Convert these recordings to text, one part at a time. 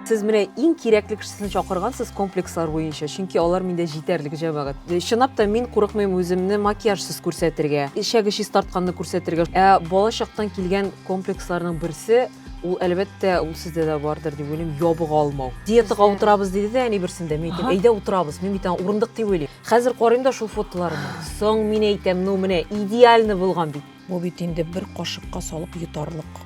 Сіз менә иң кирәкле кешесен чакыргансыз комплекслар буенча, чөнки алар миндә җитәрлек җәмәгать. Чынлап та мин курыкмыйм үземне макияжсыз күрсәтергә, ишәге чист тартканны күрсәтергә. Бала чактан килгән комплексларның берсе ул әлбәттә ул сездә дә бардыр дип уйлыйм, ябык алмау. Диетага утырабыз диде дә әни берсендә, мен әйтәм, әйдә утырабыз, мин бит урындык дип уйлыйм. Хәзер карыйм да шул фотоларыма. Соң мин әйтәм, ну менә идеальны булган бит. Бу бит инде бер кашыкка салып йотарлык.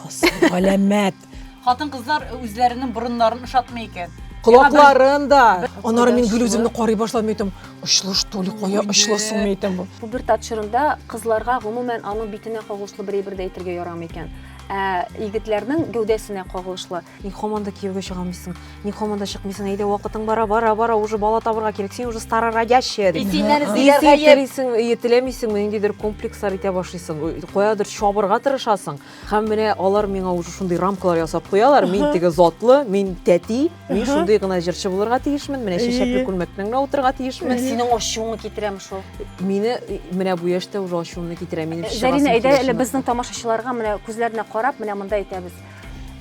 Кыз, галәмәт. Хатын-кызлар үзләренең борыннарын ошатмый икән. Колакларын да. Аннары мин гел үземне карый башладым, әйтәм, очлы что ли, кая очлысың әйтәм бу. Бу бер тапшырында кызларга гомумән аның битенә кагылышлы бер әйбер дә әйтергә ярамый икән. Егетләрнең гәүдәсенә кагылышлы. Ни команда кияүгә чыгамыйсың, ни команда чыкмыйсың, әйдә вакытың бара, уже бала табырга кирәк, син уже старородящая. Синнән эзләргә Теләмисең, ниндидер комплекслар итә башлыйсың, каядыр чабырга тырышасың. Һәм менә алар миңа уже шундый рамкалар ясап куялар, мин теге затлы, мин тәти, мин шундый гына җырчы булырга тиешмен, менә чәчәкле күлмәкнең дә утырырга тиешмен. Синең ачуыңны китерәм шул. Мине менә бу яшьтә уже ачуымны китерә, минем Зарина, әйдә әле безнең тамашачыларга менә күзләренә карап, менә монда әйтәбез.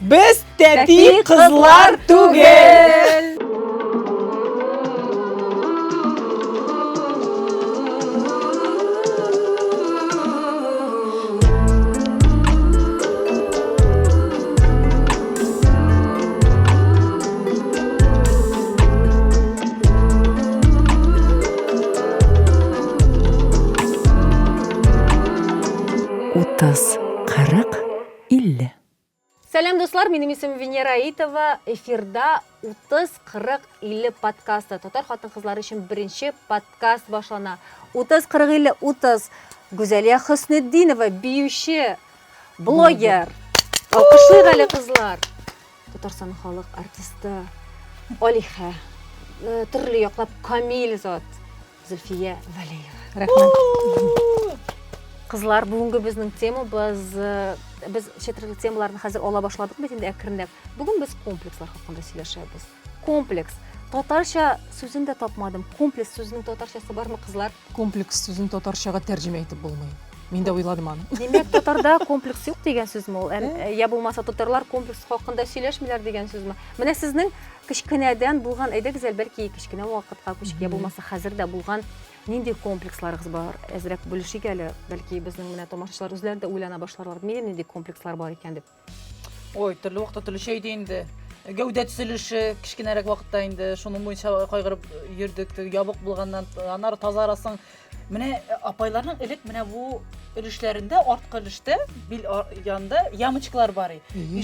Без тәти кызлар түгел. Утыз, 40, 50. Сәлам дуслар, минем исемем Венера Аитова. Эфирда 30-40-50 подкасты. Татар хатын-кызлары өчен беренче подкаст башлана. 30-40-50 Гүзәлия Хөснетдинова, биюче, блогер. Алкышлыйк әле кызлар. Татарстан халык артисты Алиха. Төрле яклап Камил зат. Зөлфия Вәлиева. Рәхмәт. Кызлар, бүгенге безнең тема без чәтерле темаларны хәзер ала башладык бит инде әкренләп. Бүген без комплекслар хакында сөйләшәбез. Комплекс. Татарча сүзен дә тапмадым. Комплекс сүзенең татарчасы бармы, кызлар? Комплекс сүзен татарчага тәрҗемә итеп булмый. Мин дә уйладым аны. Димәк, татарда комплекс юк дигән сүзме ул? Я булмаса татарлар комплекс хакында сөйләшмиләр дигән сүзме? Менә сезнең кичкенәдән булган, әйдәгез бәлки кичкенә вакытка күчеп, я булмаса хәзер дә булган нинди комплексларыгыз бар? Әзрәк бүлешик әле, бәлки безнең менә тамашачылар үзләре дә уйлана башларлар. Минем нинди комплекслар бар икән дип. Ой, төрле вакытта төрле şey инде. Гәүдә төзелеше кичкенәрәк вакытта инде шуның буенча кайгырып йөрдек, ябык булганнан аннары тазарасың. Менә апайларның элек менә бу өлешләрендә, арткы өлештә, бил янында ямочкалар бар.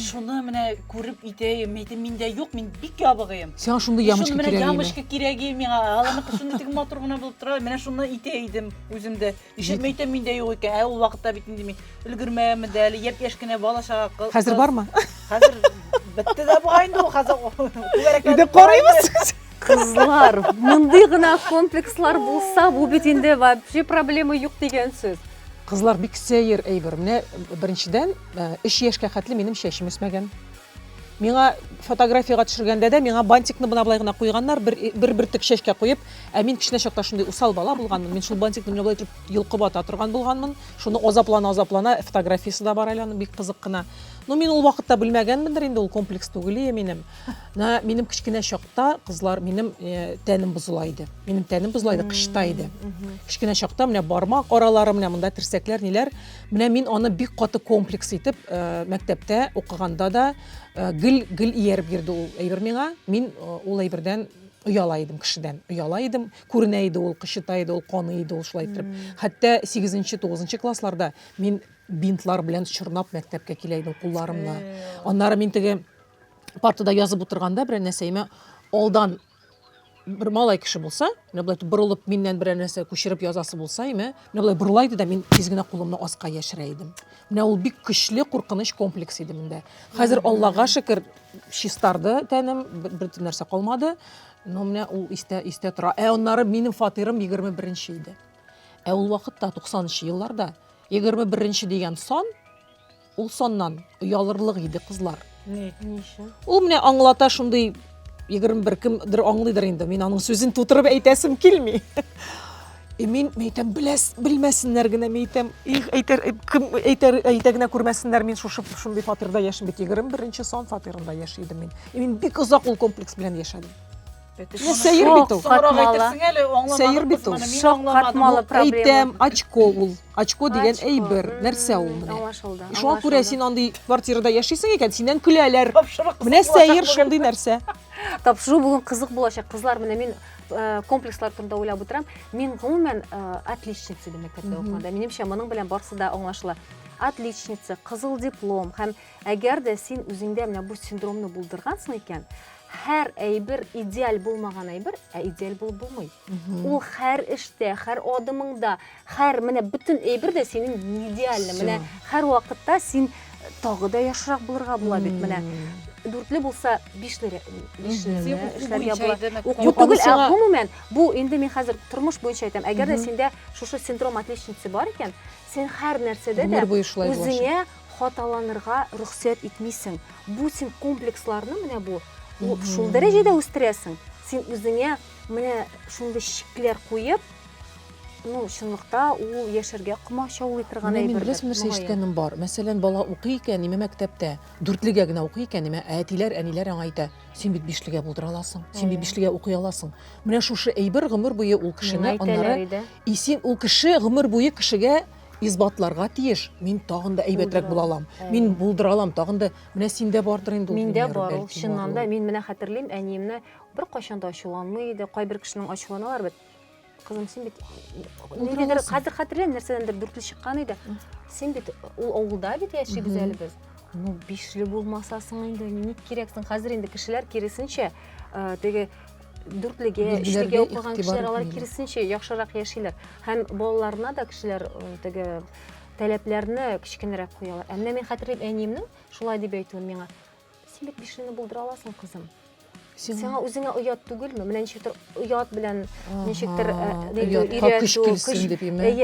Шуны менә күреп итәем, миндә юк, мин бик ябыгым. Сиңа шундый ямочка кирәк име? Ямочка кирәк миңа. Аларны шундый тиге матур гына булып тора, менә шуны итә идем үземдә. Ишетмәй итәм, миндә юк икән. Ул вакытта бит инде мин өлгермәгәнме дә, әле япь-яшь кенә бала чага. Хәзер бармы? Хәзер бетте дә бугай инде ул хәзер. Иде карыйбыз. Кызлар, мондый гына комплекслар булса, бу бит инде вообще проблема юк дигән сүз. Кызлар бик сәер әйбер. Менә беренчедән 3 яшькә хәтле минем чәчем үсмәгән. Миңа фотографияга төшергәндә дә миңа бантикны бына булай гына куйганнар, бер тик чәчкә куеп, мин кичнә чакта шундый усал бала булганмын. Мин шул бантикны менә булай итеп йылкып ата торган булганмын. Шуны азаплана фотографиясы да бар әле аның, бик кызык кына. Ну мин ул вакытта белмәгәнмендер инде, ул комплекс түгел минем. Минем кичкенә чакта кызлар минем тәнем бозыла иде. Минем тәнем бозыла иде, кышта иде. Кичкенә чакта менә бармак аралары менә монда терсәкләр ниләр. Менә мин аны бик каты комплекс итеп мәктәптә укыганда да гел ияреп йөрде ул әйбер миңа. Мин ул әйбердән уяла идем кешедән. Уяла идем, күренә иде ул, кычыта иде ул, каны иде ул шулай итеп. Хәтта 8-9 классларда мин бинтлар белән чорнап мәктәпкә килә идем кулларымны. Аннары мин теге партада язып утырганда бер нәрсәемә алдан бер малай кеше булса, менә булай борылып миннән бер нәрсә күчереп язасы булса, менә булай бурлайды да мин тиз генә кулымны аска яшерә идем. Менә ул бик көчле куркыныч комплекс иде миндә. Хәзер Аллага шөкер чистарды тәнем, бер нәрсә калмады. Но менә ул истә тора. Аннары минем фатирым 21-нче иде. Ул вакытта 90-нчы елларда 21-нче дигән сан, ул саннан уялырлык иде кызлар. Нишле? Ул менә аңлата шундый 21 кемдер аңлыйдыр инде. Мин аның сүзен тутырып әйтәсем килми. Мин әйтәм, белмәсеннәр генә, әйтәм, әйтә генә күрмәсеннәр, мин шундый фатирда яшим бит, 21 сан фатирында яшидем мин. Мин бик озак ул комплекс белән яшәдем. Сәер бит ул. Сәер бит ул. Катмалы проблема. Әйтәм, очко ул. Очко дигән әйбер, нәрсә ул менә. Аңлашылды. Шуңа күрә син андый квартирада яшисең икән, синнән көләләр. Менә сәер шундый нәрсә. Тапшыру бүгін қызық болашақ. Қызлар, менә мен комплекслар турында ойлап отырам. Мен ғымумен отличница деп мектепте оқығанда. Менемше мұның белән барсы да аңлашыла. Отличница, қызыл диплом. Һәм әгәр дә син үзеңдә менә бу синдромны булдыргансың икән, һәр әйбер идеаль булмаган әйбер, идеаль булып булмый. Ул һәр эштә, һәр адымыңда, һәр менә бөтен әйбер дә синең идеальны. Менә һәр вакытта син тагы да яхшырак булырга була бит. Менә дүртле булса 5 эшләргә була. Уку түгел, гомумән бу инде мин хәзер тормыш буенча әйтәм. Әгәр дә синдә шушы синдром отличницы бар икән, син һәр нәрсәдә дә үзеңә хаталанырга рөхсәт итмисең. Бу син комплексларны менә бу шул дәрәҗәдә үстерәсең. Син үзеңә менә шундый шикләр куеп, чынлыкта ул яшәргә комачаулый торган әйбер. Мин рәсем нәрсә ишеткәнем бар. Мәсәлән, бала укый икән, ниме мәктәптә, 4-легә генә укый икән, ниме әтиләр, әниләр аңа әйтә, син бит 5-легә булдыра аласың, син бит 5-легә укый аласың. Менә шушы әйбер гомер буе ул кешене, аннары син ул кеше гомер буе кешегә избатларга тиеш. Мин тагын да әйбәтрәк була алам. Мин булдыра алам, тагын да менә синдә бардыр инде ул. Миндә бар, ул чыннан да. Мин менә хәтерлим, әниемне бер кайчан да ачуланмый иде. Кайбер кешенең ачуланалар бит. Кызым, син бит нидер хәзер хәтерләм, нәрсәдәндер дүртле чыккан иде. Син бит ул авылда бит яшибез әле без. 5-ле булмасасың инде, ник кирәксең? Хәзер инде кешеләр киресенчә, теге 4-легә, 3-легә укыган кешеләр алар киресенчә яхшырак яшиләр. Һәм балаларына да кешеләр теге таләпләрне кичкенәрәк куялар. Әмма мин хәтерлим, әниемнең шулай дип әйтүен миңа. Син бит 5-ле булдыра аласың, кызым. Сиңа үзеңә оят түгелме? Менә ничектер оят белән ничектер өйрәтү,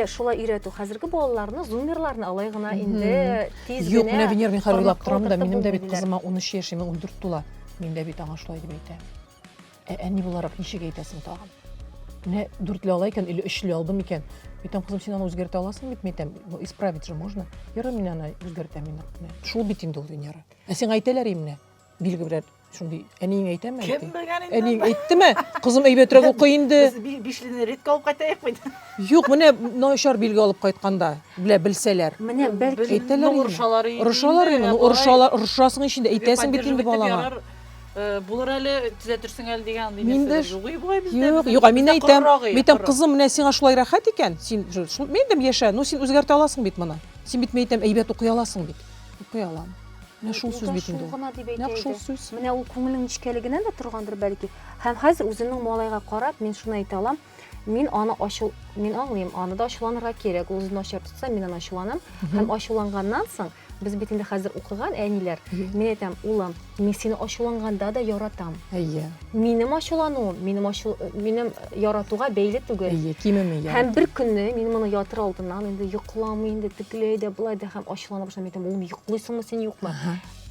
шулай өйрәтү. Хәзерге балаларны, зумерларны алай гына инде тиз генә. Юк, менә Венер, мин хәзер уйлап торам да, минем дә бит кызыма 13 яшь, 14 тула. Мин дә бит аңа шулай дип әйтәм. Әни буларак ничек әйтәсең тагын? Менә 4-ле алай икән, или 3-ле алдым икән. Әйтәм, кызым, син аны үзгәртә аласың бит, әйтәм, исправить же можно. Ярый, мин аны үзгәртәм инде. Шул бит инде ул Венера. Син әйтәләр инде. Билге бер шундый әниң әйтәме? Кем белгән инде? Әниң әйттеме? Кызым әйбәтрәк укый инде. Без 5-лене редка алып кайтайык бит. Юк, менә начар билге алып кайтканда, белсәләр. Менә бәлки Урышалар инде. Урышасың ичендә әйтәсең бит инде балаңа. Булыр әле төзәтерсең әле дигән Миндә югый бездә. Юк, мин әйтәм, кызым, менә сиңа шулай рәхәт икән. Син мен дә яшә, син үзгәртә аласың бит моны. Син бит әйтәм, әйбәт укый аласың бит. Укый алам. Менә шул сүз бит инде. Шул сүз. Менә ул күңелең ничкәлегенән дә торгандыр бәлки. Һәм хәзер үземнең малайга карап, мин шуны әйтә алам. Мин аңлыйм, аны да ачуланырга кирәк. Ул үзен ачар тотса, мин аны ачуланам. Һәм ачуланганнан соң, без бит инде хәзер укыган әниләр. Мин әйтәм, улым, мин сине ачуланганда да яратам. Минем ачулануым, минем яратуга бәйле түгел. Һәм бер көнне мин моны ятыр алдыннан инде йокламый инде, тикләй дә, булай да һәм ачулана башлам. Әйтәм, улым, йоклыйсыңмы син, юкмы?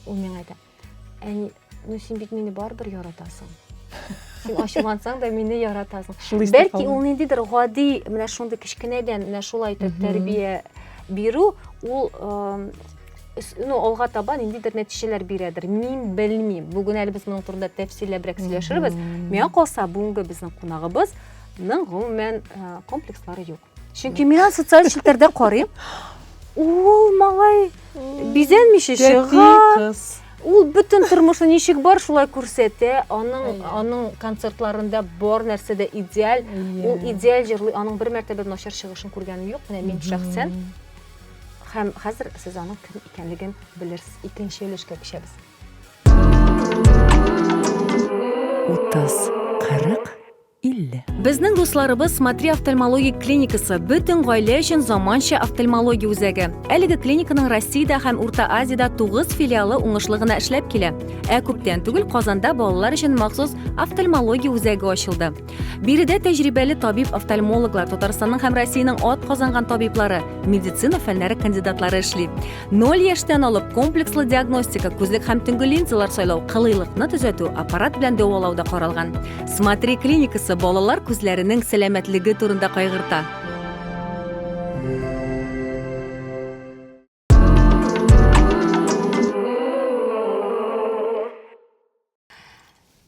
Ул миңа әйтә, әни, син бит мине барыбер яратасың. Син ачулансаң да мине яратасың. Бәлки ул ниндидер гади, менә шундый кичкенәдән менә шулай тәрбия бирү, ул алга таба ниндидер нәтиҗәләр бирәдер. Мин белмим. Бүген әле без моның турында тәфсилләбрәк сөйләшербез. Миңа калса, бүгенге безнең кунагыбызның гомумән комплекслары юк. Чөнки мин социаль челтәрдә карыйм. Ул малай бизәнмичә чыга. Ул бөтен тормышын ничек бар шулай күрсәтә. Аның концертларында бар нәрсә дә идеаль. Ул идеаль җырлый. Аның бер мәртәбә начар чыгышын күргәнем юк. Менә мин шәхсән. Һәм хәзер сез аның кем икәнлеген белерсез. Икенче өлешкә күчәбез. 30, 40, 50. Безнең дусларыбыз Смотри офтальмология клиникасы бөтен гаилә өчен заманча офтальмология үзәге. Әлеге клиниканың Россиядә һәм Урта Азиядә 9 филиалы уңышлы гына эшләп килә. Күптән түгел Казанда балалар өчен махсус офтальмология үзәге ачылды. Биредә тәҗрибәле табиб-офтальмологлар, Татарстанның һәм Россиянең атказанган табиблары, медицина фәннәре кандидатлары эшли. 0 яшьтән алып комплекслы диагностика, күзлек һәм төнгө линзалар сайлау, кылыйлыкны төзәтү, аппарат белән дәвалауда каралган. Смотри клиникасы балалар күзләренең сәламәтлеге турында кайгырта.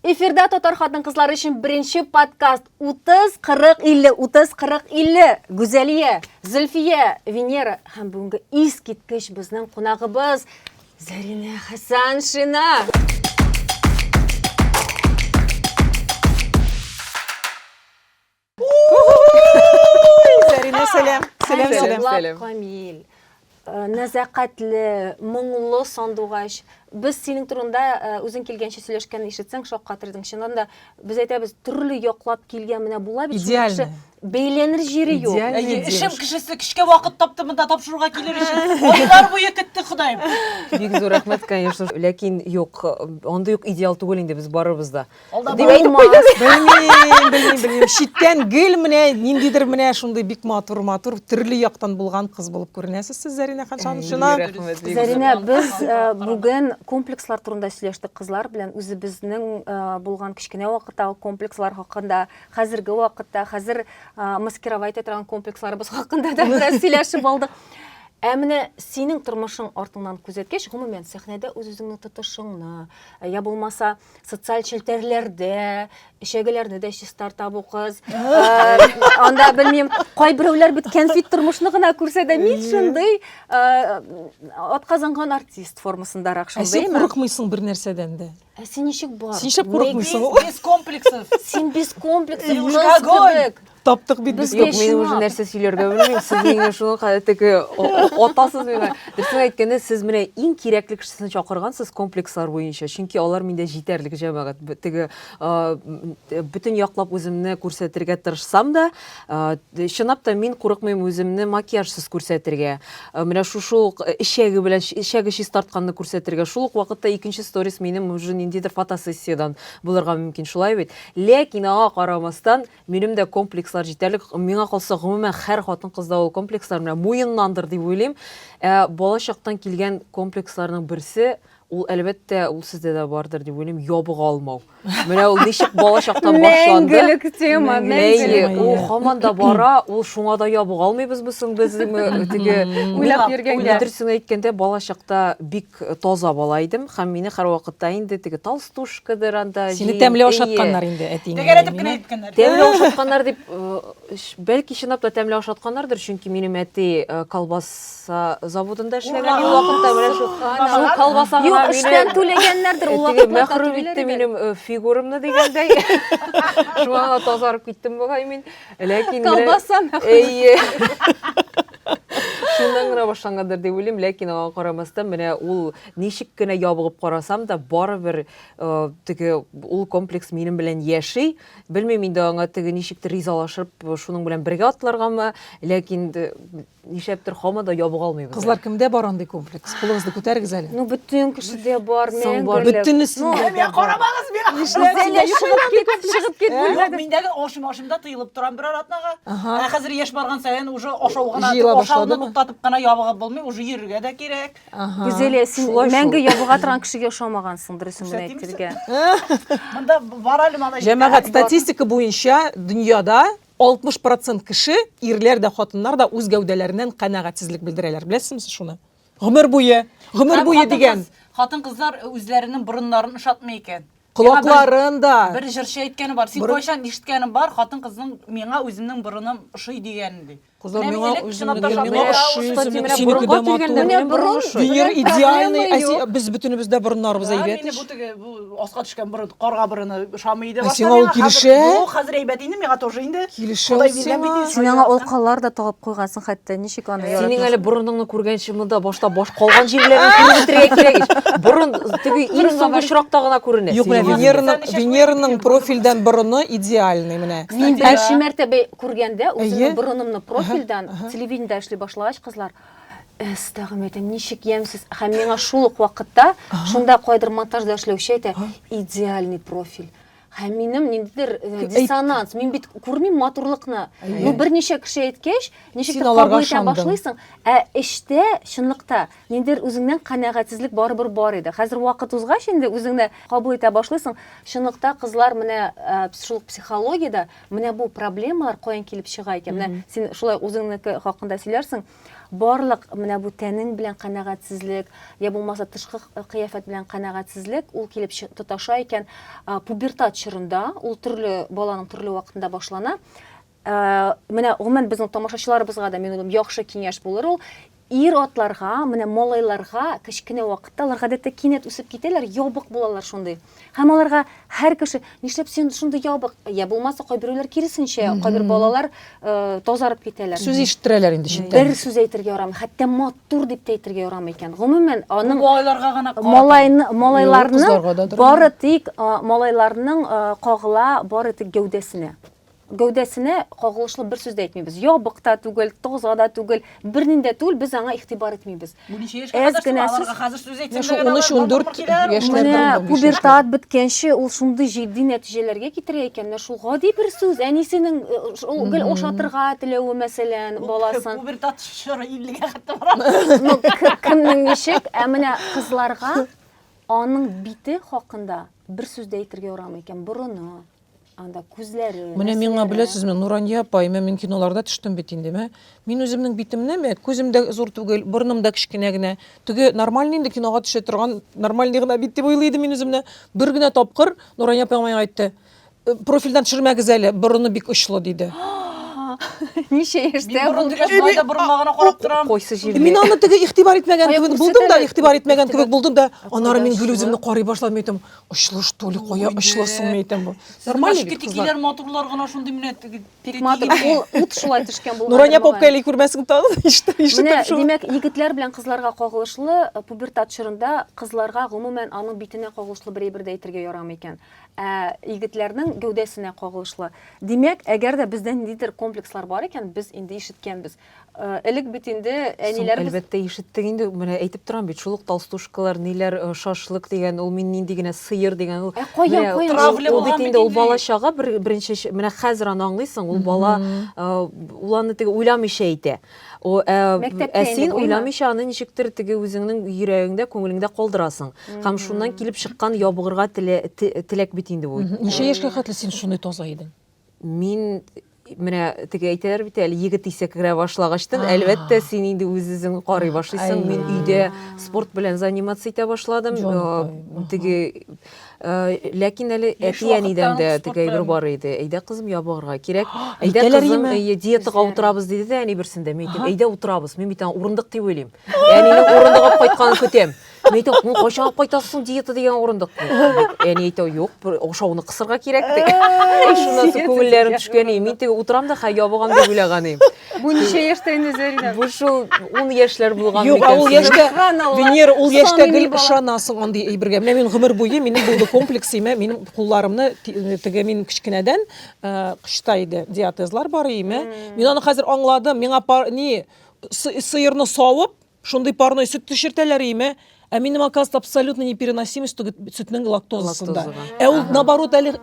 Эфирда Татар хатын-кызлары өчен беренче подкаст 30-40-50, 30-40-50. Гүзәлия, Зөлфия, Венера һәм бүгенге искиткеч безнең кунагыбыз Зарина Хасаншина. Зарина, сәлам. Сәлам. Камил. Нәзакәтле, моңлы сандугач. Без синең турында үзең килгәнчә сөйләшкән ишетсәң шаккатырдың. Чыннан да без әйтәбез, төрле яклап килгән менә була бит. Идеально. Бәйләнер җире юк. Эшем кешесе кешкә вакыт тапты монда тапшыруга килер өчен. Айлар буе көтте Ходаем. Бик зур рәхмәт, конечно, ләкин юк, анда юк идеал түгел инде без барыбыз да. Белмим. Шиттән гел менә ниндидер менә шундый бик матур, төрле яктан булган кыз булып күренәсез сез, Зарина Хасаншина. Зарина, без бүген комплекслар турында сөйләштек кызлар белән, үзебезнең булган кичкенә вакытта комплекслар хакында, хәзерге вакытта, хәзер маскировать итәргән комплексларыбыз хакында да бераз сөйләшеп алдык. Менә синең тормышың артыңнан күзәткәч, гомумән сәхнәдә үз-үзеңне тотышыңны, я булмаса социаль челтәрләрдә, эшәгеләрне дә чистарта бу кыз. Анда белмим, кайберәүләр бит кәнфит тормышны гына күрсә дә, мин шундый атказанган артист формасындарак шундый. Син курыкмыйсың бер нәрсәдән дә. Син ничек бар? Син шәп курыкмыйсың. Без комплексов. Син без комплексов. Огонь! Таптык бит без. Юк, мен уже нәрсә сөйләргә белмим. Сез миңа шуны теге атасыз миңа. Дөресен әйткәндә, сез менә иң кирәкле кешесен чакыргансыз комплекслар буенча. Чөнки алар миндә җитәрлек җәмәгать. Теге бүтән яклап үземне күрсәтергә тырышсам да, чынлап та мин курыкмыйм үземне макияжсыз күрсәтергә. Менә шул ишәге белән ишәге чист тартканны күрсәтергә. Шул ук вакытта икенче сторис минем уже ниндидер фотосессиядан булырга мөмкин, шулай бит. Ләкин аңа карамастан, минем дә комплекслар җитәрлек. Миңа калса, гомумән һәр хатын-кызда ул комплекслар менә муеннандыр дип уйлыйм. Балачактан килгән комплексларның берсе, ул әлбәттә ул сездә дә бардыр дип уйлыйм, ябыга алмау. Менә ул ничек балачактан башланды. Мәңгелек тема, мәңгелек. Ул һаман да бара, ул шуңа да ябыга алмыйбызмы соң без теге Уйлап йөргәнгә. Дөресен әйткәндә, балачакта бик таза бала идем һәм мине һәр вакытта инде теге толстушкадыр анда. Сине тәмле ашатканнар инде әтиң. Тәгәрәтеп кенә әйткәннәр. Тәмле ашатканнар дип, бәлки чынлап та тәмле ашатканнардыр, чөнки минем әти колбаса заводында эшләгән вакытта менә шул колбасага Юк, эштән түләгәннәрдер ул теге вакытта. мәхрүм итте минем фигурамны дигәндәй. Шуңа тазарып киттем бугай мин. Ләкин Колбаса шундан гына башлангандыр дип уйлыйм, ләкин аңа карамастан менә ул ничек кенә ябыгып карасам да барыбер теге ул комплекс минем белән яши. Белмим инде аңа теге ничектер ризалашып шуның белән бергә атларганмы, ләкин нишәптер һаман да ябыга алмыйбыз. Кызлар кемдә бар андый комплекс? Кулыгызны күтәрегез әле. Ну бүтән кешедә бар, Соң бар. мәңгелек. Бөтенесендә. Мен карамагыз, мен Чыгып кит. Миндәге ашымда тыелып торам бер аратнага. Хәзер яшь барган саен уже ашау гына, Җыела ашауны башладымы? туктатып кына ябыгып булмый, уже йөрергә дә кирәк. Гүзәлия, син мәңге ябыга торган кешегә ошамагансың, дөресен генә әйтергә. Монда бар әле моны. Җәмәгать статистика буенча дөньяда 60% кеше, ирләр дә хатыннар да үз гәүдәләреннән канәгатьсезлек белдерәләр. Беләсезме шуны? Гомер буе дигән. Хатын-кызлар үзләренең борыннарын ышатмый икән. Колакларын да. Бер җырчы әйткәне бар. Син кайчан ишеткәнең бар, хатын-кызның миңа үземнең борыным ошый дигән ди. Кызлар Менә миңа элек үземнең чынлап та миңа шатмый. ошый, синеке дә матур. Дөнья идеальный, без бөтенебез дә борыннарыбыз әйбәт. Мине бу теге бу аска төшкән борын, карга борыны шамый иде Сиңа ул килешә? Хәзер әйбәт инде, миңа тоже инде. Килешә Ходай сиңа. биргән бит. Син аңа алкалар да тагып куйгансың, хәтта ничек аны Синең әле борыныңны күргәнче монда башта баш калган җирләрен күреп кирәк. Борын теге иң соңгы очракта гына күренә. Юк, Венераның профильдән борыны идеальный менә. Мин беренче мәртәбә күргәндә үземнең борынымны профильдән телевидениедә эшли башлагач кызлар, Әстәгъмәтем, ничек ямсыз. Һәм миңа шул ук вакытта шунда кайдыр монтажда эшләүче әйтә, идеальный профиль. һәм минем ниндидер диссонанс, мин бит күрмим матурлыкны. Ну берничә кеше әйткәч, ничек кабул итә башлыйсың, эштә чынлыкта ниндидер үзеңнән канәгатьсезлек барыбер бар иде. Хәзер вакыт узгач инде үзеңне кабул итә башлыйсың. Чынлыкта кызлар менә психологиядә менә бу проблемалар каян килеп чыга икән. Менә син шулай үзеңнеке хакында сөйләрсең. Барлык менә бу тәнең белән канәгатьсезлек, я булмаса тышкы кыяфәт белән канәгатьсезлек ул килеп тоташа икән. Пубертат чорында, ул төрле баланың төрле вакытында башлана. Менә гомумән безнең тамашачыларыбызга да мин уйлыйм, яхшы киңәш булыр ул. Ир-атларга, менә малайларга кечкенә вакытта алар гадәттә кинәт үсеп китәләр, ябык булалар шундый. Һәм аларга һәр кеше, нишләп син шундый ябык? Я булмаса кайберләр киресенчә, кайбер балалар тазарып китәләр. Сүз ишеттерәләр инде читтән. Бер сүз әйтергә ярамый, хәтта матур дип тә әйтергә ярамый икән. Гомумән аның Балаларга гына малайларның бары тик малайларның кагыла бары тик гәүдәсенә кагылышлы бер сүз дә әйтмибез. Ябык та түгел, таза да түгел, бернинде түгел, без аңа игътибар итмибез. Бу ничә яшькә кадәр хәзер сүз әйтсәң, 13-14 яшьләрдә пубертат беткәнче ул шундый җитди нәтиҗәләргә китерә икән. Шул гади бер сүз, әнисенең гел ошатырга теләве мәсәлән, баласын. Пубертат чоры 50-гә хәтта бара. Ну, кемнең ничек, менә кызларга аның бите хакында бер сүз дә әйтергә ярамый икән. Борыны, анда күзләре. Менә миңа беләсезме, Нурания апай, мин киноларда төштем бит инде. Мин үземнең битемне, күзем дә зур түгел, борыным да кичкенә генә. Теге нормальный инде кинога төшә торган, нормальный гына бит дип уйлыйдым мин үземне. Бер генә тапкыр Нурания апай миңа әйтте. Профильдән төшермәгез әле, борыны бик очлы диде. Ничә яшьтә Бурын дигәч, байда борынлагына карап торам. Койсы җирдә. Мин аны теге игътибар итмәгән кебек булдым да, игътибар итмәгән кебек булдым да, аннары мин гел үземне карый башладым, әйтәм, очлы что ли, кая очлысың әйтәм бу. Нормально бит кызлар. Тикиләр матурлар гына шундый менә Тик матур, ул ут шулай төшкән булган. Нурания апкай күрмәсең тагы, Менә димәк, егетләр белән кызларга кагылышлы пубертат чорында кызларга гомумән аның битенә кагылышлы бер әйбер дә әйтергә ярамый икән. Егетләрнең гәүдәсенә кагылышлы. Димәк, әгәр дә бездә ниндидер комплекслар бар икән, без инде ишеткәнбез. Элек бит инде әниләр Әлбәттә ишеттек инде, менә әйтеп торам бит, шул ук толстушкалар, ниләр шашлык дигән, ул мин нинди генә сыер дигән, ул ул бит инде ул бала чага беренче, менә хәзер аны аңлыйсың, ул бала ул аны теге уйламыйча әйтә. Син уйламыйча аны ничектер теге үзеңнең йөрәгеңдә, күңелеңдә калдырасың. Һәм шуннан килеп чыккан ябыгырга теләк бит инде бу. Ничә яшькә хәтле син шундый таза идең? Мин менә теге әйтәләр бит әле, егет исә керә башлагачтан, әлбәттә син инде үзең карый башлыйсың. Мин өйдә спорт белән заниматься итә башладым. Теге ләкин әле әти-әнидән дә теге әйбер бар иде. Әйдә кызым ябыгырга кирәк. Әйдә кызым диетага утырабыз диде дә, әни берсендә. Мин әйтәм, әйдә утырабыз. Мин бит урындык дип уйлыйм. Әнинең урындык алып кайтканын көтәм. Мен әйтәм, кайчан алып кайтасың диета дигән урындык. Әни әйтә, юк, ошауны кысырга кирәк ди. Шуннан соң күңелләрем төшкән. Мин теге утырам да, ябыгам дип уйлаганым. Бу ничә яшьтә инде Зәридә? Бу шул 10 яшьләр булган Юк, ул яшьтә, Венера, ул яшьтә гел ышанасың андый әйбергә. Менә мин гомер буе минем булды комплекс име, минем кулларымны теге мин кичкенәдән кышта иде, диатезлар бар име. Мин аны хәзер аңладым. Миңа сыерны савып, шундый парной сөт төшертәләр име. Минем оказывается абсолютно непереносимость сөтнең лактозасында. Ул наоборот әле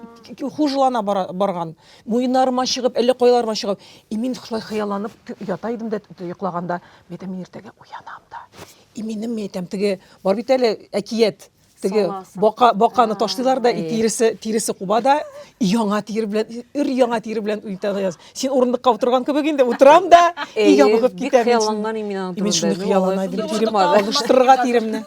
хужлана барган. Муеннарыма чыгып, әллә кайларыма чыгып, мин шулай хыялланып ята идем дә йоклаганда, мин иртәгә уянам да. Минем әйтәм, теге бар бит әле әкият, теге баканы ташлыйлар да, тиресе кубада, яңа тир белән уйтагыз. Син урындыкка утырган кебек инде утырам да, ябыгып китәм. Мин шундый хыяллана идем, тирем алыштырырга тиремне.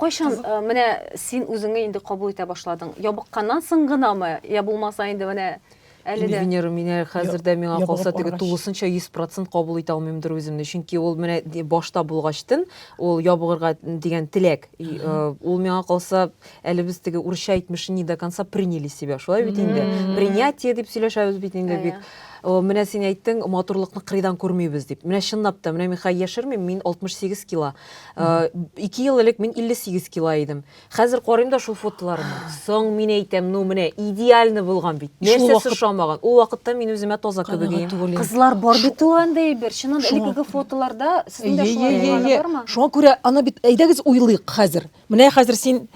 Кайчан менә син үзеңне инде кабул итә башладың? Ябыкканнан соң гынамы? Я булмаса инде менә әле дә. Венера хәзердә миңа калса теге 9% кабул итә алмыймдыр үземне. Чөнки ул менә башта булгачтын, ул ябыгырга дигән теләк. Ул миңа калса әле без теге урысча әйтмешен не до конца приняли себя. Шулай бит инде. Принятие дип сөйләшәбез бит инде бик. Менә син әйттең, матурлыкны кырыйдан күрмибез дип. Менә чынлап та, менә мин яшермим, мин 68 кило. 2 ел элек мин 58 кило идем. Хәзер карыйм да шул фотоларымны. Соң мин әйтәм, ну менә идеальны булган бит. Нәрсәсе ошамаган. Ул вакытта мин үземә таза кебек идем. Кызлар бар бит ул андай бер. Чыннан элекеге фотоларда сезнең дә шулай бармы? Шуңа күрә аны бит әйдәгез уйлыйк хәзер. Менә хәзер син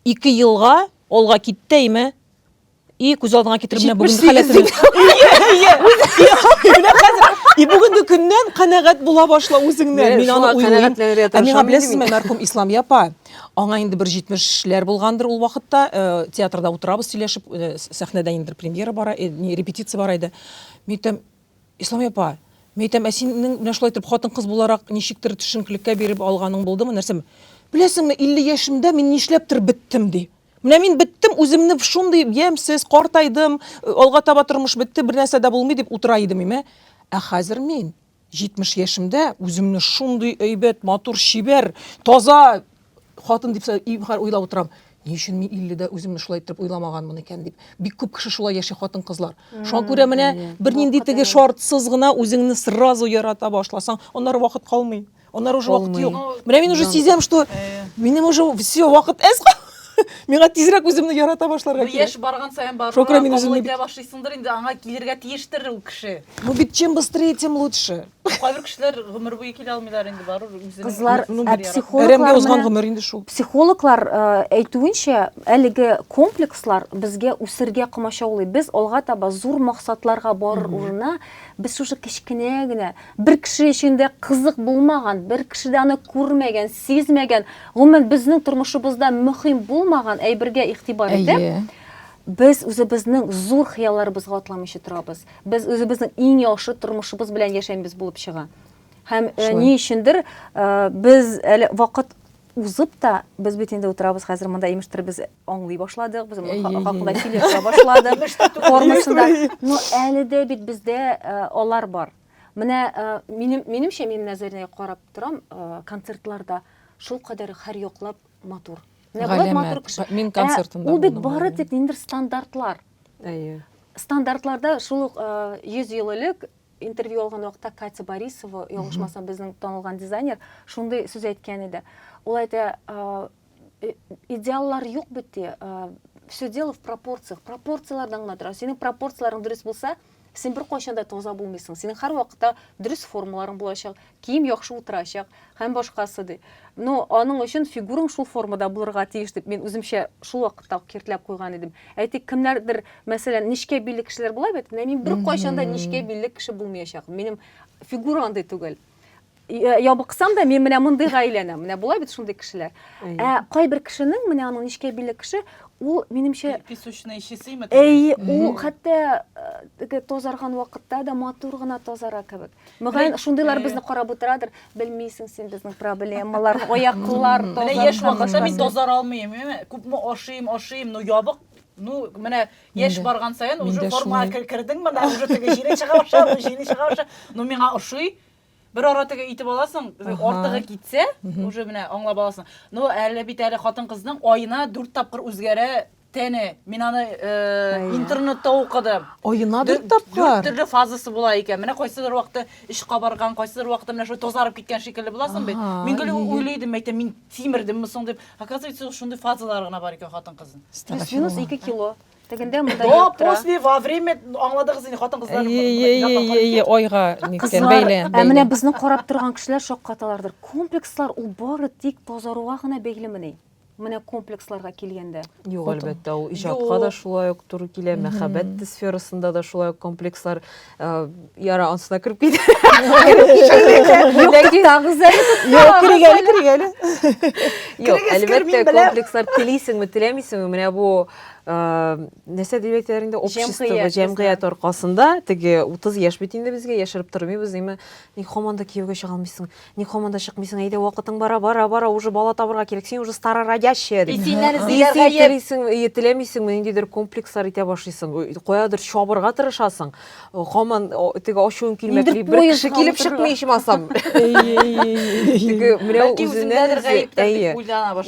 2 елга алга киттейме? И күз алдыңа китереп менә 78 бүгенге халәтен. И бүгенге көннән канәгать була башла үзеңнән. Мин аны уйлыйм. Миңа беләсезме, мәрхүм Ислам апа, аңа инде бер 70ләр булгандыр ул вакытта, театрда утырабыз сөйләшеп, сәхнәдә инде премьера бара, репетиция бара иде. Мин әйтәм, Ислам апа, мин әйтәм, синең менә шулай итеп хатын-кыз буларак ничектер төшенкелеккә биреп алганың булдымы, нәрсәме? Беләсеңме, 50 яшемдә мин нишләптер беттем ди. Менә мин беттем, үземне шундый ямсыз, картайдым, алга таба тормыш бетте, бер нәрсә дә булмый дип утыра идем име. Ә хәзер мин 70 яшемдә үземне шундый әйбәт, матур, шибәр, таза хатын дип уйлап утырам. Ни өчен мин 50дә үземне шулай итеп уйламаганмын икән дип. Бик күп кеше шулай яши хатын-кызлар. Шуңа күрә менә бернинди теге шартсыз гына үзеңне сразу ярата башласаң, аннары вакыт калмый. Аннары уже вакыт юк. Менә мин уже сизәм, что минем уже все вакыт әз. Миңа тизрәк үземне ярата башларга кирәк. Яшь барган саен бар. Шокра мин үземне итә башлыйсыңдыр инде, аңа килергә тиештер ул кеше. Ну бит чем быстрее, тем лучше. Кайбер кешеләр гомер буе килә алмыйлар инде, барыр үзенең. Кызлар, Әрәмгә психологлар узган менә- гомер инде шул. Психологлар әйтүенчә, әлеге комплекслар безгә үсергә комачаулый. Без алга таба зур максатларга барыр урынына без шушы кичкенә генә бер кеше өчен кызык булмаган, бер кеше дә аны күрмәгән, сизмәгән, гомумән безнең тормышыбызда мөһим булмаган әйбергә игътибар итеп, без үзебезнең зур хыялларыбызга атламыйча торабыз. Без үзебезнең иң яхшы тормышыбыз белән яшәйбез булып чыга. Һәм ни өчендер без әле вакыт узып та, без бит инде утырабыз хәзер монда имештер без аңлый башладык, без хакында сөйләшә башладык, формасында. Но әле дә бит бездә алар бар. Менә минемчә, мин назарына карап торам, концертларда шул кадәр һәр яклап матур. Мин концертында Ул бит бары тик ниндер стандартлар. Әйе. Стандартларда шул 100 ел элек интервью алган вакытта Катя Борисова, ялгышмасам, безнең танылган дизайнер, шундый сүз әйткән иде. Ул әйтә, идеаллар юк бит. Все дело в пропорциях. Пропорциялардан гына тора. Синең пропорцияларың дөрес булса, син бер кайчан да таза булмыйсың. Синең һәр вакытта дөрес формаларың булачак, кием яхшы утырачак һәм башкасы ди. Но аның өчен фигураң шул формада булырга тиеш дип мин үземчә шул вакытта киртләп куйган идем. Әйтик, кемнәрдер, мәсәлән, ничкә билле кешеләр була бит, мин бер кайчан да ничкә билле кеше булмаячак. Минем фигура андай түгел. Ябыксам да мин менә мондый гаиләнәм. Менә була бит шундый кешеләр. Кайбер кешенең менә аның ничкә билле кеше, ул минемчә Песочный часыймы? ул хәтта тазарган вакытта да матур гына тазара кебек. Мөгаен шундыйлар безне карап утырадыр. Белмисең син безнең проблемалар, аяклар тазар. Менә яшь вакытта мин тазара алмыйм. Күпме ашыйм, но ябык. Ну, менә яшь барган саен уже формага кирдең, менә уже теге җире чыга башлады, Ну миңа ашый. Бер ара теге итеп аласың, артыгы китсә, уже менә аңлап аласың. Ну, әле бит әле хатын-кызның айына 4 тапкыр үзгәрә тәне. Мин аны интернетта укыдым. Айына 4 тапкыр. Төрле фазасы була икән. Менә кайсыдыр вакытта ишкә барган, кайсыдыр вакытта менә шул тазарып киткән шикелле буласың бит. Мин гел уйлыйдым, әйтәм, мин тимердемме соң дип. Оказывается, шундый фазалар гына бар икән хатын-кызның. Плюс-минус 2 кило. Тегендә монда О, яптыра. после, во время, аңладыгыз инде хатын-кызлар. Айга никтән бәйле. Менә безнең карап торган кешеләр шаккаталардыр. Комплекслар ул бары тик тазаруга гына бәйлеме? Менә комплексларга килгәндә. Юк, әлбәттә, ул иҗатка да шулай ук туры килә, мәхәббәт сферасында да шулай ук комплекслар яра ансына кирип китә. Кирегәле. Юк, әлбәттә, комплекслар телисеңме, теләмисеңме, менә бу нәрсә дибәкләр инде общество, җәмгыять аркасында, теге 30 яшь бит инде безгә яшереп тормыйбыз, диме? Ник һаманда кияүгә чыга алмыйсың? Ник һаманда чыкмыйсың? Әйдә, вакытың бара, уже бала табырга кирәк. Син уже старородящая. Телисең, теләмисеңме, ниндидер комплекслар итә башлыйсың. Каядыр чабырга тырышасың. Һаман теге ачуың килмәк, бер кеше килеп чыкмый ичмасам. Теге менә үзенә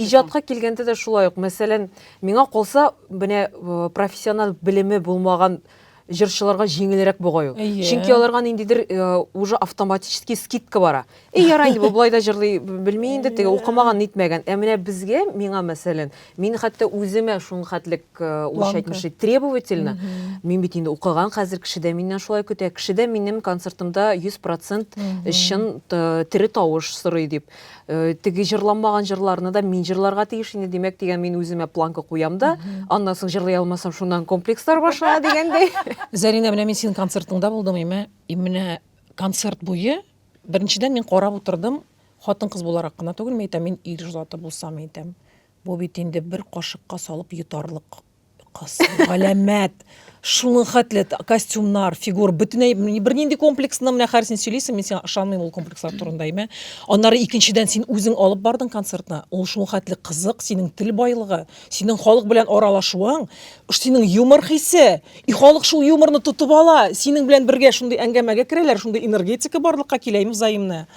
иҗатка килгәндә дә шулай ук. Мәсәлән, миңа калса, менә профессиональ белеме булмаган жырчыларга жеңелрәк бугай ул. Әйе. Чөнки аларга ниндидер уже автоматически скидка бара. Ярай инде бу булай да җырлый белми инде, теге укымаган, нитмәгән. Ә менә безгә, миңа мәсәлән, мин хәтта үземә шул хәтлек Планка. әйтмешли требовательно. Мин бит инде укыган, хәзер кешедә миннән шулай көтә. Кешедә минем концертымда 100% чын тере тавыш сорый дип. Теге җырламаган җырларны да мин җырларга тиеш инде, димәк дигән мин үземә планка куям да, аннан соң җырлый алмасам шуннан комплекслар башлана дигәндәй. Зарина, менә мин синең концертыңда булдым, менә концерт буе беренчедән мин карап утырдым, хатын-кыз буларак кына түгел, әйтәм, мин ир заты булсам әйтәм. Бу бит инде бер кашыкка салып йотарлык кыз, галәмәт. Шуның хәтле костюмнар, фигур, бөтенләй бер нинди комплексны менә һәр син сөйлисең, мин сиңа ышанмыйм ул комплекслар турында, Аннары икенчедән син үзең алып бардың концертна. Ул шуның хәтле кызык, синең тел байлыгы, синең халык белән аралашуың, синең юмор хисе, халык шул юморны тотып ала, синең белән бергә шундый әңгәмәгә керәләр, шундый энергетика барлыкка килә взаимны.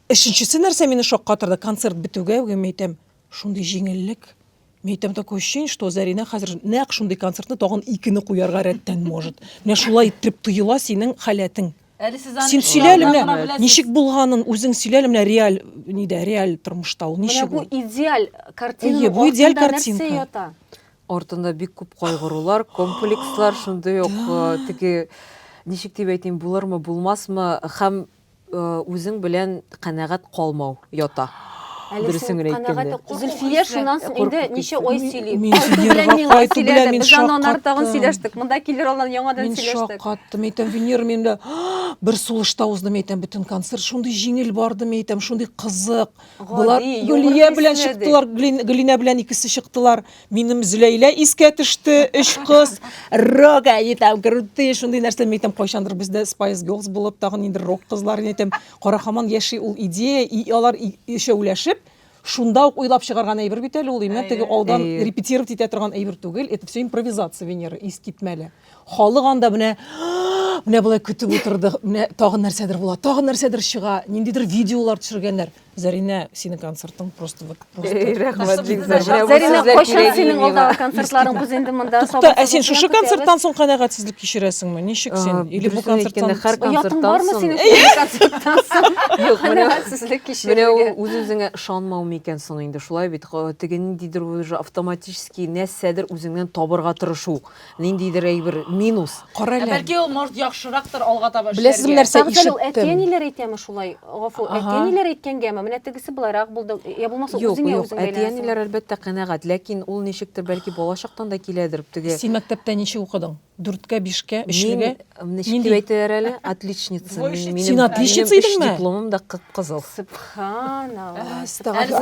Өченчесе нәрсә мине шаккатырды, концерт бетүгә, әйтәм, шундый җиңеллек. Мен әйтәм, такое ощущение, что Зарина хәзер нәкъ шундый концертны тагын икене куярга рәттән может. Менә шулай итеп тоела синең хәләтең. Син сөйләле менә, ничек булганын үзең сөйләле менә реаль тормышта ул Менә ничек бу ул? идеаль картина. Әйе, бу идеаль картинка. Артында бик күп кайгырулар, комплекслар, шундый ук теге ничек дип әйтим, булырмы, булмасмы, һәм үзең белән канәгать калмау ята. Дөресен генә әйткәндә. Зөлфия шуннан соң инде ничә ай сөйли. Мин кайту белән мин Без аннары тагын шаккаттым. сөйләштек. Монда килер алдан яңадан Мин сөйләштек. шаккаттым, әйтәм, Венера миндә бер сулышта уздым, әйтәм, бөтен концерт шундый җиңел барды, әйтәм, шундый кызык. Булар Гөлия белән чыктылар, Гөлинә белән икесе чыктылар. Минем Зөләйлә искә төште, 3 кыз. Рога, әйтәм, крутые шундый нәрсә, әйтәм, кайчандыр бездә Spice Girls булып, тагын инде рок кызлар, әйтәм, Карахаман яши ул идея, алар ишәүләшеп, шунда ук уйлап чыгарган әйбер бит әле ул, теге алдан репетировать итә торган әйбер түгел, это все импровизация, Венера, искитмәле. Халык анда менә булай көтеп утырды, менә тагын нәрсәдер була, тагын нәрсәдер чыга, ниндидер видеолар төшергәннәр. Зарина, синең концертың просто Рәхмәт, Зарина, кайчан синең алдагы концертларың без инде монда Тукта, ә син шушы концерттан соң канәгатьсезлек кичерәсеңме? Ничек син? Или бу концерттан һәр Уятың концерттан бармы соң синең концерттан соң? Юк, менә Канәгатьсезлек менә кичерергә. ул үз-үзеңә ышанмау микән соң инде шулай бит, теге ниндидер уже автоматически нәрсәдер үзеңнән табырга тырышу, ниндидер әйбер минус. Карале. Бәлки ул может яхшырактыр алга таба Беләсезме нәрсә Сәгъдәл ул ишеттем? әтиәниләр әйтәме шулай? Гафу, әтиәниләр әйткәнгәме? Менә тегесе буларак булды. Я булмаса Юк, үзеңә юк, үзең әтиәниләр әлбәттә канәгать, ләкин ул ничектер бәлки балачактан да киләдер, теге Син мәктәптә ничек укыдың? 4-кә, 5-кә, 3-гә? ничек дип әйтәләр әле, отличница. Син отличница идеңме? Дипломым да кып-кызыл. Субханалла.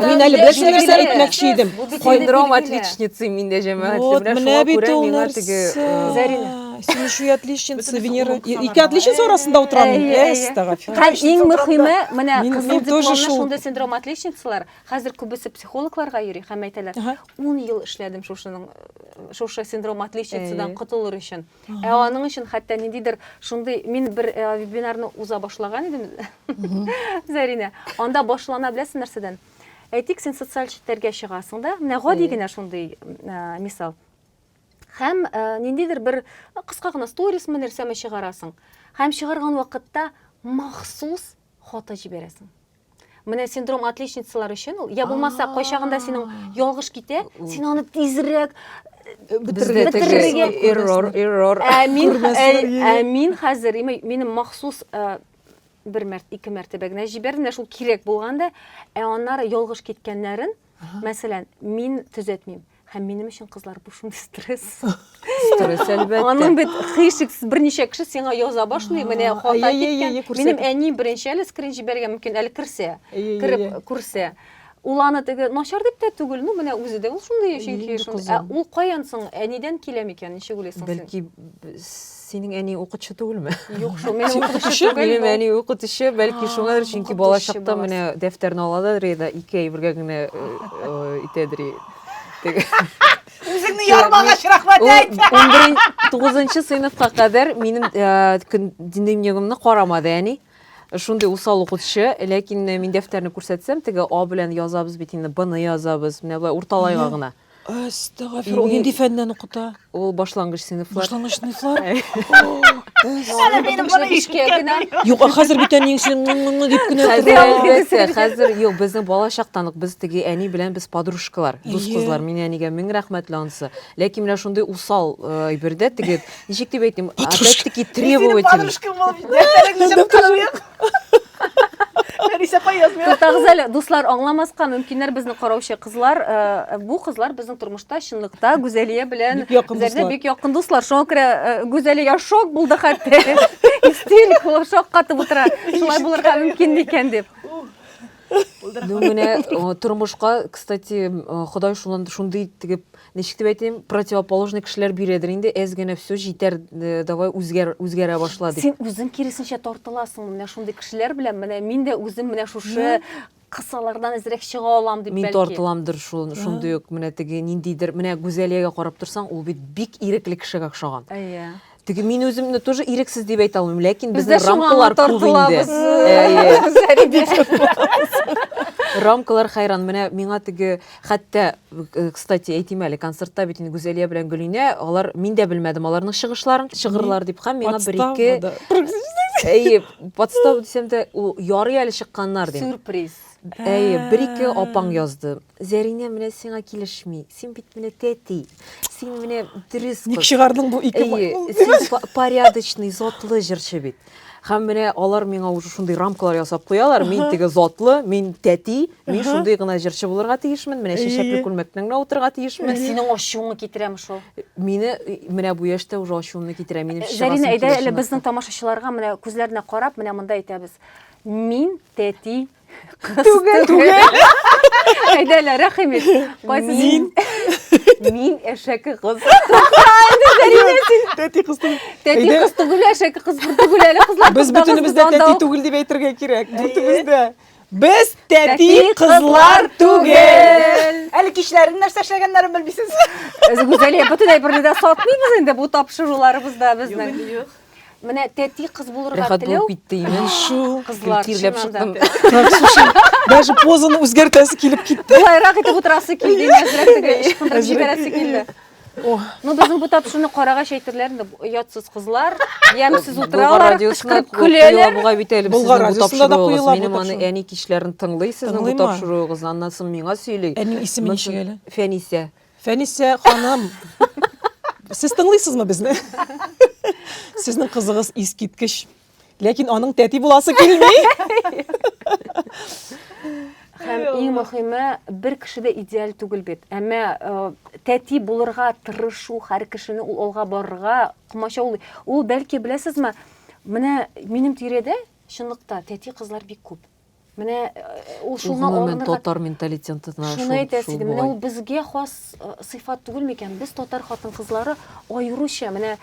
Мин әле бер нәрсә әйтмәкче идем. Синдром отличницы миндә җәмәгать Вот, белән менә шуңа бит күрә ул миңа теге нәрсә. Зарина. Син еще отличница, Венера. Ике отличница арасында утырам. Һәм иң мөһиме, менә Мин кызыл тоже дипломны шул. шунда синдром отличницалар хәзер күбесе психологларга йөри һәм әйтәләр, 10 ел эшләдем шушы синдром отличницадан котылыр өчен. Ә аның өчен хәтта ниндидер шундый мин бер вебинарны уза башлаган идем. Зарина, анда башлана беләсең нәрсәдән? Әйтик, син социаль челтәргә чыгасың да, менә гади генә шундый мисал. Һәм ниндидер бер кыска гына сторисмы нәрсәме чыгарасың. Һәм чыгарган вакытта махсус фото җибәрәсең. Менә синдром отличницалар өчен ул, я булмаса кайчагында синең ялгыш китә, син аны тизрәк бездә теге error. Мин хәзер минем махсус бер мәртәбә, 2 мәртәбә генә җибәрдем, шул кирәк булганда, аннары ялгыш киткәннәрен, мәсәлән, мин төзәтмим. Һәм минем өчен кызлар бу шундый стресс. Стресс әлбәттә. Аның бит хишиксез берничә кеше сиңа яза башлый, менә хата киткән. Минем әни беренче әле скрин җибәргән, мөмкин әле кереп күрсә. Ул аны теге начар дип тә түгел, менә үзе дә ул шундый чөнки шундый. Ул каян соң әнидән килә микән, ничек уйлыйсың син? Бәлки синең әни укытучы түгелме? Юк, шул минем укытучы түгел. Минем әни укытучы, бәлки шуңадыр, чөнки балачакта менә дәфтәрне аладыр, да 2 әйбергә генә итәдер. Үзеңне ярмагач рәхмәт әйт. 9-нчы сыйныфка кадәр минем дневнигымны карамады әни. Шундый усал укытучы, ләкин мин дәфтәрне күрсәтсәм, теге А белән язабыз бит инде, Б-ны язабыз, менә булай урталайга гына. Астагфир, ул нинди фәннән укыта? Ул башлангыч сыйныфлар. Башлангыч сыйныфлар? Генә Юк, хәзер бит әниң син дип кенә Хәзер тора. әлбәттә, хәзер юк, безнең бала чактан ук без теге әни белән без подружкалар, дус Ие. кызлар. Мин әнигә мең рәхмәтле анысы. Ләкин менә шундый усал әйбердә теге, ничек дип әйтим, опять-таки требовательный. Тагызәл дуслар аңламаска мөмкиннәр безне караучы кызлар, бу кызлар безнең тормышта чынлыкта Гүзәлия белән Бик якын Гүзәлия дуслар. бик якын дуслар. Шуңа күрә Гүзәлия шок булды хәтта. Истерик булып шок катып утыра. Шулай булырга мөмкин микән дип. Ну менә тормышка, кстати, Ходай шундый теге, ничек дип әйтим, противоположный кешеләр бирәдер инде, әз генә все җитәр, давай үзгәрә башлады. Син үзең киресенчә тартыласың менә шундый кешеләр белән. Менә мин дә үзем менә шушы кысалардан әзрәк чыга алам дип Мин бәлки. тартыламдыр шундый ук, менә теге ниндидер, менә Гүзәлиягә карап торсаң, ул бит бик ирекле кешегә охшаган. Әйе. Теге мин үземне тоже ирексез дип әйтә алмыйм, ләкин Без безнең дә шуңа рамкалар күп инде. Рамкалар хайран. Менә миңа теге, хәтта, кстати, әйтим әле, концертта бит инде Гүзәлия белән Гөлинә, алар мин дә белмәдем аларның чыгышларын, чыгырлар дип һәм миңа бер-ике, әйе, подстав дисәм дә, ул ярый әле чыкканнар дим. Сюрприз. Әйе, бер-ике апаң язды. Зәринә менә сиңа килешми. Син бит менә тәти. Син менә дөрес Ник кыз. чыгардың бу ике Әйе, син порядочный, затлы җырчы бит. Һәм менә алар миңа уже шундый рамкалар ясап куялар. Мин теге затлы, мин тәти, мин шундый гына җырчы булырга тиешмен. Менә чәчәкле күлмәкнең генә утырырга тиешмен. Синең ачуыңны китерәм шул. Мине менә бу яшьтә уже ачуымны китерә. Минем Зарина, әйдә әле безнең тамашачыларга менә күзләренә карап, менә монда әйтәбез. Мин тәти түгел. Әйдә әле рәхим ит. Кайсы мин әшәке кыз. Тәти кыз түгел. Тәти кыз түгел, әшәке кыз түгел әле кызлар. Без бөтенебез дә тәти түгел дип әйтергә кирәк. Бөтенебез дә. Без тәти кызлар түгел. Әле кичләрен нәрсә эшләгәннәрен белмисез. Гүзәлия, бөтен әйберне дә сатмыйбыз инде бу тапшыруларыбызда безнең. Менә тәти кыз булырга рәхәт теләү булып китте имен. Шу. кызлар. Тирләп чыннан да. чыктым. Даже позаны үзгәртәсе килеп китте. Булайрак итеп утырасы килде, әзрәк теге ышкындырып җибәрәсе килде. Ну безнең бу тапшыруны карагач әйтерләр инде, ятсыз кызлар, ямсыз Булгар утыралар, радиосына кычкырып көләләр. бугай бит әле Булгар сезнең бу радиосында да тапшыруыгыз. куела бу Минем аны тапшыру. әни кичләрен тыңлый, сезнең бу Тыңлыймы? тапшыруыгыз. Аннан соң миңа сөйли. Әнинең исеме ничек әле? Фәнисә. Фәнисә ханым. Сез тыңлыйсызмы безне? Сезнең кызыгыз искиткеч. Ләкин аның тәти буласы килми. Һәм иң мөһиме, бер кеше дә идеаль түгел бит. Әмма тәти булырга тырышу, һәр кешене ул алга барырга кумача ул бәлки беләсезме, менә минем тирәдә чынлыкта тәти кызлар бик күп. Менә ул шуңа Гомумән орынга татар менталитетына шуны әйтәсе иде. Менә ул бугай. безгә хас сыйфат түгел микән? Без татар хатын-кызлары аеруча менә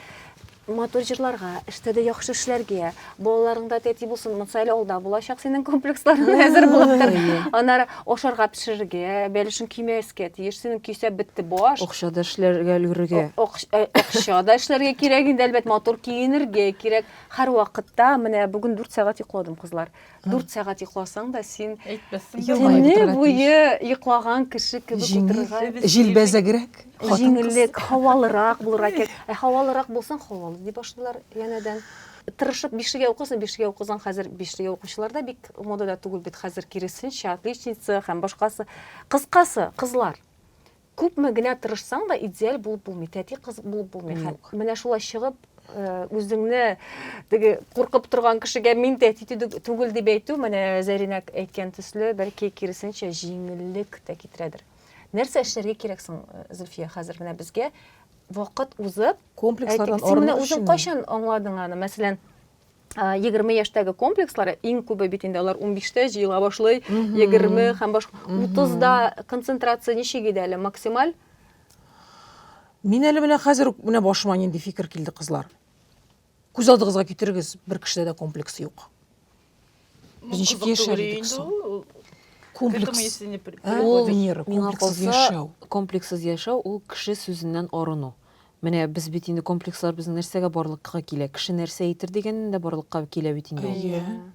матур җырларга, эштә дә яхшы эшләргә, балаларыңда тәти булсын, мисалы алда булачак синең комплексларың хәзер булыптыр. Аннары ашарга пешерергә, бәлешен кимәскә тиеш, синең кисә бетте баш. Акчада эшләргә өлгергә. Акчада эшләргә кирәк инде, әлбәттә матур киенергә кирәк. Һәр вакытта менә бүген 4 сәгать йокладым, кызлар. 4 сәгать йокласаң да син Әйтмәссең. төне буе йоклаган кеше кебек утырырга. Җилбәзәгрәк. Җиңеллек, һавалырак булырга кирәк. Һавалырак булсаң, һавалы дип башлыйлар янәдән. Тырышып 5-гә укысын, 5-гә укыган хәзер 5-гә укучылар да бик модада түгел бит хәзер киресенчә, отличница һәм башкасы. Кыскасы, кызлар. Күпме генә тырышсаң да идеаль булып булмый, тәти кыз булып булмый. Һәм менә шулай чыгып үзеңне теге куркып торган кешегә мин тәти түгел дип әйтү, менә Зарина әйткән төсле, бәлки киресенчә җиңеллек тә китерәдер. Нәрсә эшләргә кирәк соң, Зөлфия, хәзер менә безгә вакыт узып, Комплекслардан син менә арыну үзең өчен. кайчан аңладың аны? Мәсәлән, 20 яшьтәге комплекслары иң күбе бит инде алар 15-тә җыела башлый, 20 һәм башка 30-да концентрация ничек иде әле максималь? Мин әле менә хәзер үк менә башыма нинди фикер килде, кызлар. Күз алдыгызга китерегез, бер кешедә дә комплекс юк. Без ничек яшәрбез соң? Комплекс. Ул Венера, миңа комплекссыз калса, яшәү. комплекссыз яшәү ул кеше сүзеннән арыну. Менә без бит инде комплекслар безнең нәрсәгә барлыкка килә. Кеше нәрсә әйтер дигәннән дә барлыкка килә бит инде.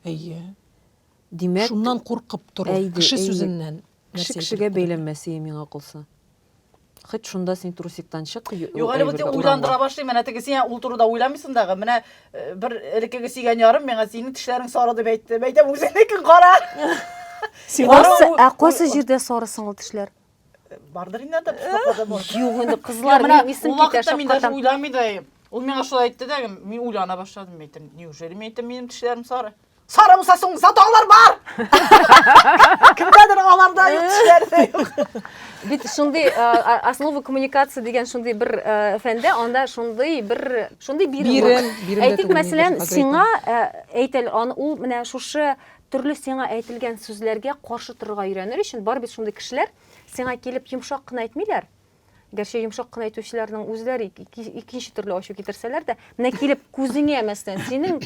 Әйе. Димәк, Шуннан куркып тору, әйде, кеше әйде. сүзеннән. кеше кешегә бәйләнмәсе миңа калса. Хит шунда син трусиктан чык. Юк әле бит уйландыра башлыйм. Менә теге син ул турыда уйламыйсың дагы. Менә бер элеккеге сөйгән ярым миңа синең тешләрең сары дип әйтте. Әйтәм үзенекен кара. Кайсы җирдә сарысың ул тешләр? Бардыр инде анда психологда бар. Юк инде кызлар Менә мин исем ул китә вакытта мин даже шапкатам. уйламый да идем. Ул миңа шулай әйтте дә, мин уйлана башладым. Әйтәм, неужели мен әйтәм минем тешләрем сары? Сары булса соң саталар бар. Кемдәдер аларда юк тешләре юк. Бит шундый основа коммуникация дигән шундый бер фәндә, анда шундый бирем. Әйтик, мәсәлән, сиңа әйтел, ул менә шушы төрле сиңа әйтелгән сүзләргә каршы торырга өйрәнер өчен бар бит шундый кешеләр сиңа килеп йомшак кына әйтмиләр. Гәрчә йомшак кына әйтүчеләрнең үзләре икенче төрле ачу китерсәләр дә, менә килеп күзеңә мәсәлән синең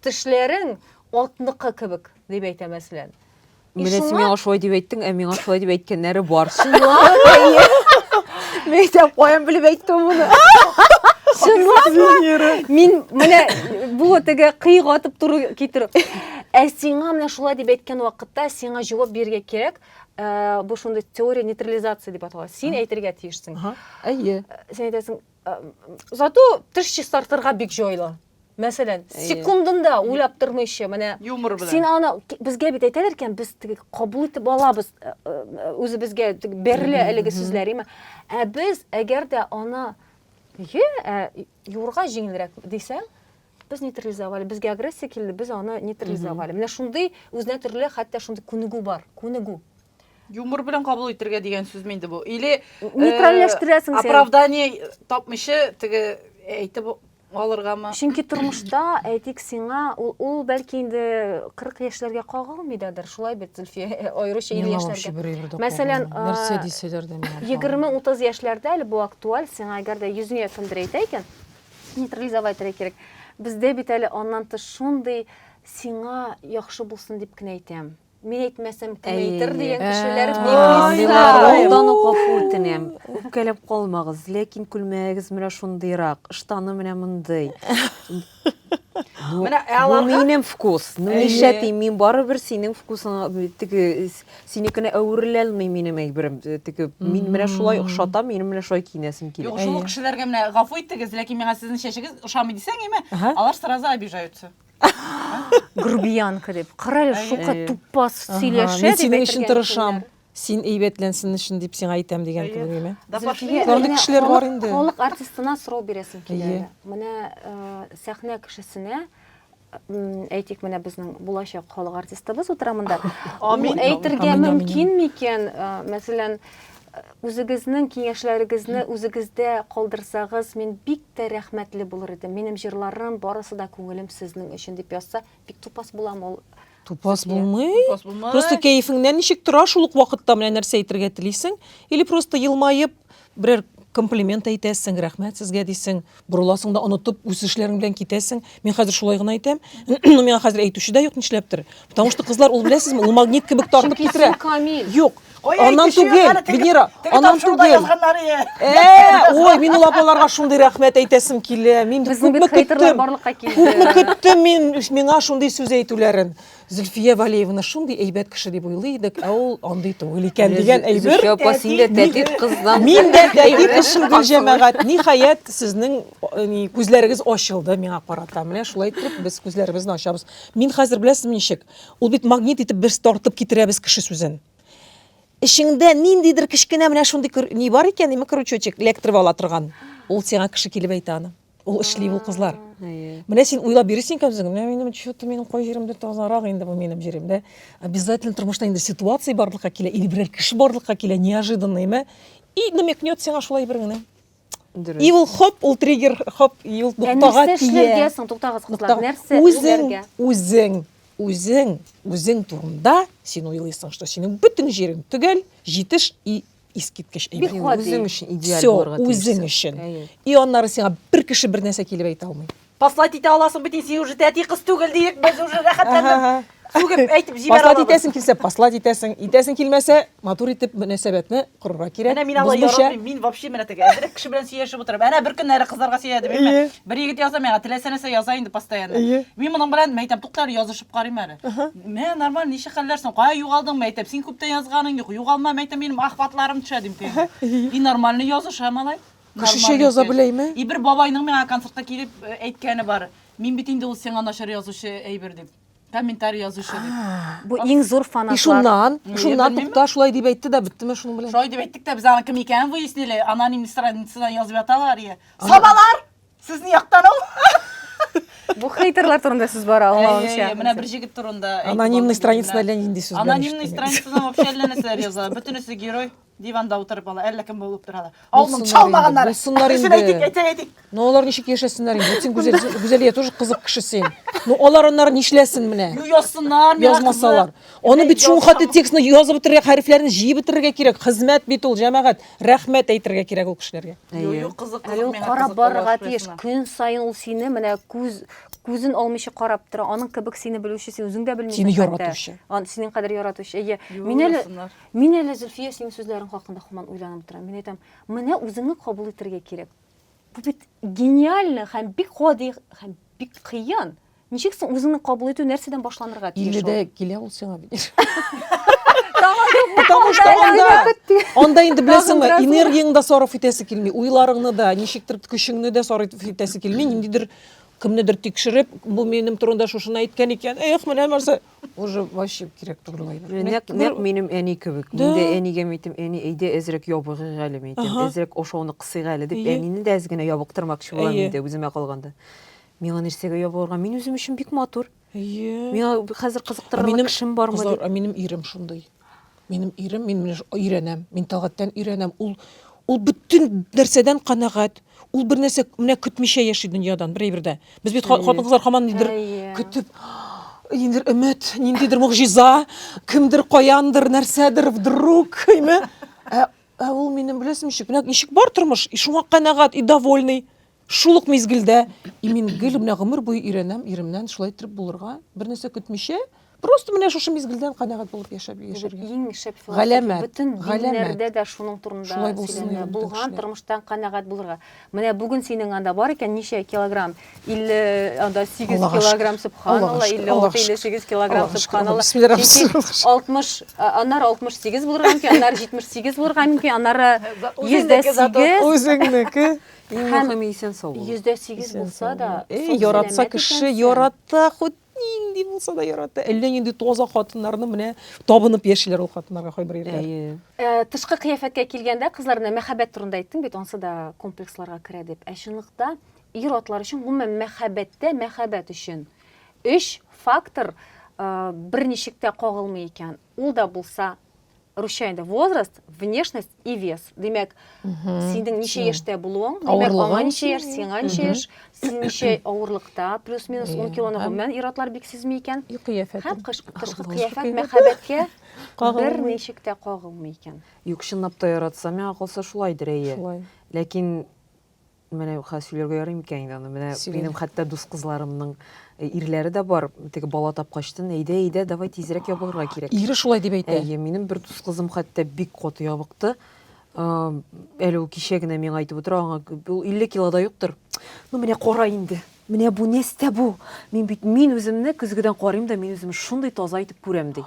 тешләрең алтынлыкка кебек дип әйтә мәсәлән. Менә син миңа шулай дип әйттең, ә миңа шулай дип әйткәннәре бар. Мен әйтәм, каян белеп әйттем моны? Мин менә бу теге кыйга атып туры китерү. Ә сиңа менә шулай дип әйткән вакытта сиңа җавап бирергә кирәк. Бу шундый теория нейтрализация дип атала. Син әйтергә тиешсең. Әйе. Син әйтәсең, зато теш чистартырга бик җайлы. Мәсәлән, секундында уйлап тормыйча, менә Юмор белән. син аны безгә бит әйтәләр икән, без теге кабул итеп алабыз, үзебезгә берле әлеге сүзләр, ә без әгәр дә аны юрга җиңелрәк дисәң, без нейтрализовали, безгә агрессия килде, без аны нейтрализовали. Менә шундый үзенә төрле, хәтта шундый күнегү бар, күнегү. Юмор белән кабул итергә дигән сүз минде бу. Или Нейтральләштерәсең сен. оправдание тапмыйча теге әйтеп алыргамы? Чөнки тормышта әйтик сиңа ул бәлки инде 40 яшьләргә кагылмыйдыр, шулай бит Зөлфия, аеруча 50 яшьләргә. Мәсәлән, нәрсә дисәләр дә миңа. 20-30 яшьләрдә әле бу актуаль, сиңа әгәр дә йөзеңә кемдер әйтә икән, нейтрализовать итәргә кирәк. Бездә бит әле аннан тыш шундый сиңа яхшы булсын дип кенә әйтәм. Мин әйтмәсәм кем әйтер дигән кешеләр Алдан гафу үтенәм. Үпкәләп калмагыз, ләкин күлмәгез менә шундыйрак, ыштаны менә мондый. Менә Бу аларга минем вкус. Нишәти мин барыбер синең вкусыңа теге синекенә әверелмәй минем әйберем. Теге мин менә шулай охшатам, минем менә шулай кинәсем килә. юк, шул кешеләргә менә гафу итегез, ләкин миңа сезнең чәчегез ошамый дисәң, алар сразу обижаются. грубиянка дип. Карале шука тупас сөйләшә Мин дип синең өчен әйтергә тырышам. Син әйбәтләнсен өчен дип сиңа әйтәм дигән кебек име? Да пошли. Төрле кешеләр бар инде. Халык артистына сорау бирәсем килә. Менә сәхнә кешесенә әйтик, менә безнең булачак халык артистыбыз утырамында. Амин. Әйтергә Амин, амин. мөмкин микән, мәсәлән, үзегезнең киңәшләрегезне үзегездә калдырсагыз, мин бик тә рәхмәтле булыр идем. Минем җырларым барысы да күңелем сезнең өчен дип язса, бик тупас булам ул. Тупас булмый. Тупас булмый. Просто кәефеңнән ничек тора шул ук вакытта менә нәрсә әйтергә телисең? Или просто елмаеп берәр комплимент әйтәсең, рәхмәт сезгә дисең, борыласың да онытып үз эшләрең белән китәсең. Мин хәзер шулай гына әйтәм. Миңа хәзер әйтүче дә юк нишләптер. Потому что кызлар ул беләсезме, ул магнит кебек тартып китерә. Камил. Юк. Аннан түгел, Венера, аннан түгел. Ой, мин ул апаларга шундый рәхмәт әйтәсем килә. Мин Безнең бит күпме хейтерлар көттем. барлыкка килде. Күпме көттем мин миңа шундый сүз әйтүләрен. Зөлфия Валиевна шундый әйбәт кеше дип уйлый идек, ә ул андый түгел икән дигән әйбер. Зөлфия апа, син дә тәтик кыздан. Мин дә тәтик кешем гел җәмәгать. Ниһаять сезнең күзләрегез ачылды миңа карата. Менә шулай итеп без күзләребезне ачабыз. Мин хәзер беләсезме ничек? Ул бит магнит итеп без тартып китерәбез кеше сүзен. Эшеңдә ниндидер кечкенә менә шундый ни бар икән, име крючочек электр ала торган. Ул сиңа кеше килеп әйтә аны. Ул эшли ул кызлар. Менә син уйлап бирсең кемсең, менә минем чөтте минем кай җиремдә тазарак инде бу минем җиремдә. Обязательно тормышта инде ситуация барлыкка килә, или берәр кеше барлыкка килә, неожиданно име. И намекнет сиңа шулай бер генә. И ул хоп, ул триггер, хоп, и ул туктага Нәрсә эшләргә, туктагыз кызлар, нәрсә үзең үзең турында син уйлыйсың, что синең бөтен җирең түгел, җитеш и искиткеч әйбер. Үзең өчен идеаль Все, булырга үзең өчен. И аннары сиңа бер кеше бер нәрсә килеп әйтә алмый. Послать итә аласың бит, син уже тәти кыз түгел диек, без уже рәхәтләндек. Сүгеп әйтеп җибәрә Послать алабыз. итәсең килсә, послать итәсең. Итәсең килмәсә, матур итеп мөнәсәбәтне корырга кирәк. Менә мин алай Бозмыйча. яратмыйм. Мин вообще менә теге әзрәк кеше белән сөйләшеп утырам. Әнә бер көннәре кызларга сөйләдем. Ие. Бер егет яза, миңа теләсә нәрсә яза инде постоянно. Ие. Мин моның белән әйтәм, туктар, язышып карыйм әле. Мен нормаль, ничек хәлләрсең? Кая югалдың? Әйтәм, син күптән язганың юк. Югалма, әйтәм, минем ахватларым төшә дим тегә. И нормальный языша малай. Кешечә яза беләйме? И бер бабайның миңа концертка килеп әйткәне бар. Мин бит инде ул сиңа начар язучы әйбер дип. Комментарий язучы дип. Бу иң зур И фанатлар. шуннан белмим. тукта шулай дип әйтте дә беттеме шуның белән. Шулай дип әйттек тә, без аны кем икәнен выяснили. Аноним страницадан язып яталар я. Сабалар! Сезне яктан ул. Бу хейтерлар турында сүз бара, аңлавымча. Менә бер җегет турында. Анонимный страницада нинди сүз белән Анонимный ишеттем. страницадан вообще әллә нәрсәләр яза. Бөтенесе герой. Диванда утырып ала, әллә кем булып торалар. Булсыннар Алның чалмаганнар. инде, булсыннар Шуны инде. әйтик. Ну алар ничек яшәсеннәр инде? Син гүзәлия тоже кызык кеше син. Ну алар аннары нишләсен менә? Ну язсыннар, миңа Язмасалар. Аны бит шуның хаты текстны язып бетерергә, хәрефләрне җыеп бетерергә кирәк. Хезмәт бит ул, җәмәгать. Рәхмәт әйтергә кирәк ул кешеләргә. Юк, кызык, Әле ул миңа карап кызык, барырга Аллаһ тиеш. шуясына. Көн сайын ул сине менә күзен алмыйча карап тора. Аның кебек сине белүче, син үзең дә белмисең. Сине хәтта. яратучы. Синең кадәр яратучы. Әйе. Юк, Мин ясыннар. әле Зөлфия синең сүзләрең хакында һаман уйланып торам. Мин әйтәм, менә үзеңне кабул итәргә кирәк. Бу бит гениальный һәм бик гади һәм бик кыен. Ничек син үзеңне кабул итү нәрсәдән башланырга тиеш? Илледә килә ул сиңа бит. Потому что анда инде беләсеңме, энергияң да сарыф итәсе килми, уйларыңны да, ничектер көчеңне дә сарыф итәсе килми, ниндидер кемнедер тикшереп, бу минем турында шушыны әйткән икән. Эх, менә нәрсә, уже вообще кирәк түгел ул. Нәк минем әни кебек. Мин дә әнигә әйтәм, әни әйдә әзрәк ябыгы әле әйтәм. Әзрәк ошауны кысыйга әле дип, әнине дә әзгенә ябыктырмакчы булам инде үземә калганда. Миңа нәрсәгә ябырга? Мин үзем өчен бик матур. Миңа хәзер кызыктырган кешем бармы? Кызлар, минем ирем шундый. Минем ирем, мин менә өйрәнәм, мин тәлгатьтән өйрәнәм. Ул бөтен нәрсәдән канәгать. Ул бер нәрсә менә көтмичә яши дөньядан бер әйбердә. Без бит хатын-кызлар һаман нидер көтеп, ниндидер өмет, ниндидер мугҗиза, кемдер каяндыр, нәрсәдер вдруг, әйме? Ул минем беләсем ничек бар тормыш, шуңа канәгать и довольный. Шулык мизгелдә, мин гел менә гомер буе өйрәнәм, иремнән шулай итеп булырга, бер нәрсә көтмичә, просто менә шушы мизгелдән канәгать булып яшәргә. Иң шәп Галәмәт, бөтен диннәрдә дә шуның турында Шулай булсын сөйләнә. инде, Булган кешеләр. тормыштан канәгать булырга. Менә бүгін синең анда бар икән ничә килограмм? 50 анда 8 Аллаһа килограмм шөкер. субханалла, Аллаһа шөкер. Аллаһа 56-58 килограмм Аллаһа шөкер. субханалла. Бисмиллаһ. 60, аннары 68 булырга мөмкин, аннары 78 булырга мөмкин, аннары 108, Үзеңнеке. Иң мөһиме исән сау. 108 булса да, Яратса кеше, ярата, хоть нинди булса да ярата. Әллә нинди тоза хатыннарны менә табынып яшиләр ул хатыннарга кайбер ирләр. Тышкы кыяфәткә килгәндә кызларны мәхәббәт турында әйттең бит, онсы да комплексларга керә дип. Ә чынлыкта ир-атлар өчен гомумән мәхәббәт өчен 3 фактор берничек тә кагылмый икән. Ул да булса русча инде возраст, внешность и вес. Демәк, синең ничә яшьтә булуың, демәк, аңа ничә яшь, сиңа ничә яшь, син ничә авырлыкта, плюс-минус 10 килоны гомумән ир-атлар бик сизми икән. Кыяфәт. Һәм тышкы кыяфәт мәхәббәткә берничек тә кагылмый икән. Юк, чынлап та яратса, миңа калса шулайдыр әйе. Шулай. Ләкин менә сөйләргә ярый микән инде аны. Менә минем хәтта дус кызларымның ирләре дә бар. Теге бала тапкачтын, әйдә, давай тизрәк ябырга кирәк. Ире шулай дип әйтә. Әйе, минем бер дус кызым хәтта бик каты ябыкты. Әле ул кичә генә миңа әйтеп утыра, аңа ул 50 килода юктыр. Ну менә кара инде. Менә бу нәрсә бу? Мин үземне көзгедән карыйм да, мин үземне шундый таза итеп күрәм ди.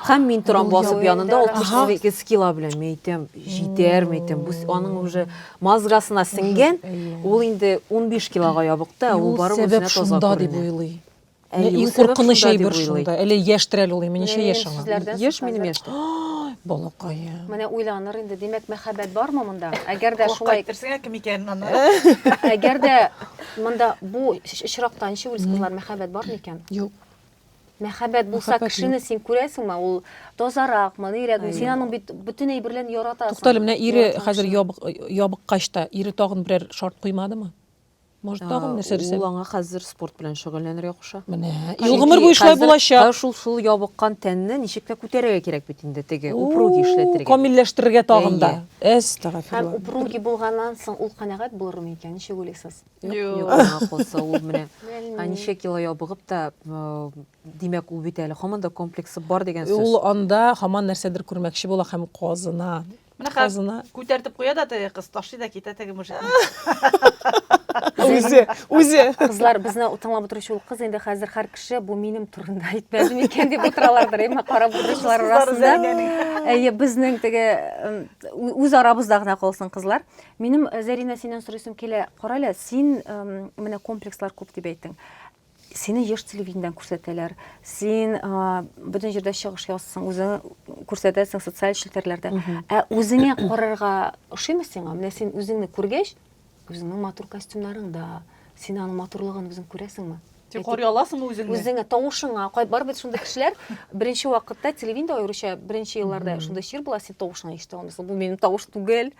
Һәм мин торам басып янында 68 кило белән әйтәм, җитәрме әйтәм. Бу аның уже мазгасына сиңгән. Ул инде 15 килога ябыкты, ул барып үзенә таза шунда дип күренә. уйлый. Әйе, Иң куркыныч әйбер шунда. Әле яшьтер әле ул, ничә яшь аңа? Яшь минем яшьтә. Балакая. Менә уйланыр инде, демәк мәхәббәт бармы монда? Әгәр дә шулай, Кайтерсеңә кем икәнен аны. әгәр дә монда бу очракта ничә үз кызлар мәхәббәт бармы икән? Юк. Мәхәббәт булса кешене син күрәсеңме, ул тазаракмы, нирәкме? Син аның бит бөтен әйберләрен яратасың. Туктале, менә ире хәзер ябыккач та, ире тагын берәр шарт куймадымы? Может, тагын нәрсә Ул дисәм? аңа хәзер спорт белән шөгыльләнергә куша. Менә ел гомер буе шулай булачак. Шул ябыккан тәнне ничек тә күтәрергә кирәк бит инде теге упруги эшләтергә. Камилләштерергә тагын да. Һәм Әстәгъфирулла. упруги булганнан соң ул канәгать булырмы икән? Ничек уйлыйсыз? Юк, аңа калса ул менә ничә кило ябыгып та димәк ул бит әле һаман да комплексы бар дигән сүз. Ул анда һаман нәрсәдер күрмәкче була һәм казына. Менә Казына. күтәртеп куя да кыз ташлый да китә теге мужик. Үзе. Кызлар безне тыңлап утыручы ул кыз инде хәзер һәр кеше бу минем турында әйтмәде микән дип утыралардыр. Әмма карап утыручылар арасында безнең теге үз арабызда гына калсын кызлар. Минем Зарина синнән сорыйсым килә. Кара әле, син менә комплекслар күп дип әйттең. Сине еш телевидениедән күрсәтәләр. Син бөтен җирдә чыгыш ясыйсың, үзең күрсәтәсең социаль челтәрләрдә. Ә үзеңә карарга ошыймы сиңа? Менә син үзеңне күргәч, үзеңнең матур костюмнарыңда, син аның матурлыгын үзең күрәсеңме? Син карый аласыңмы үзеңне? Үзеңә тавышыңа, бар бит шундый кешеләр, беренче вакытта телевидениедә аеруча беренче елларда шундый шир була, син тавышыңа ишетә алмыйсың. Бу минем тавыш түгел.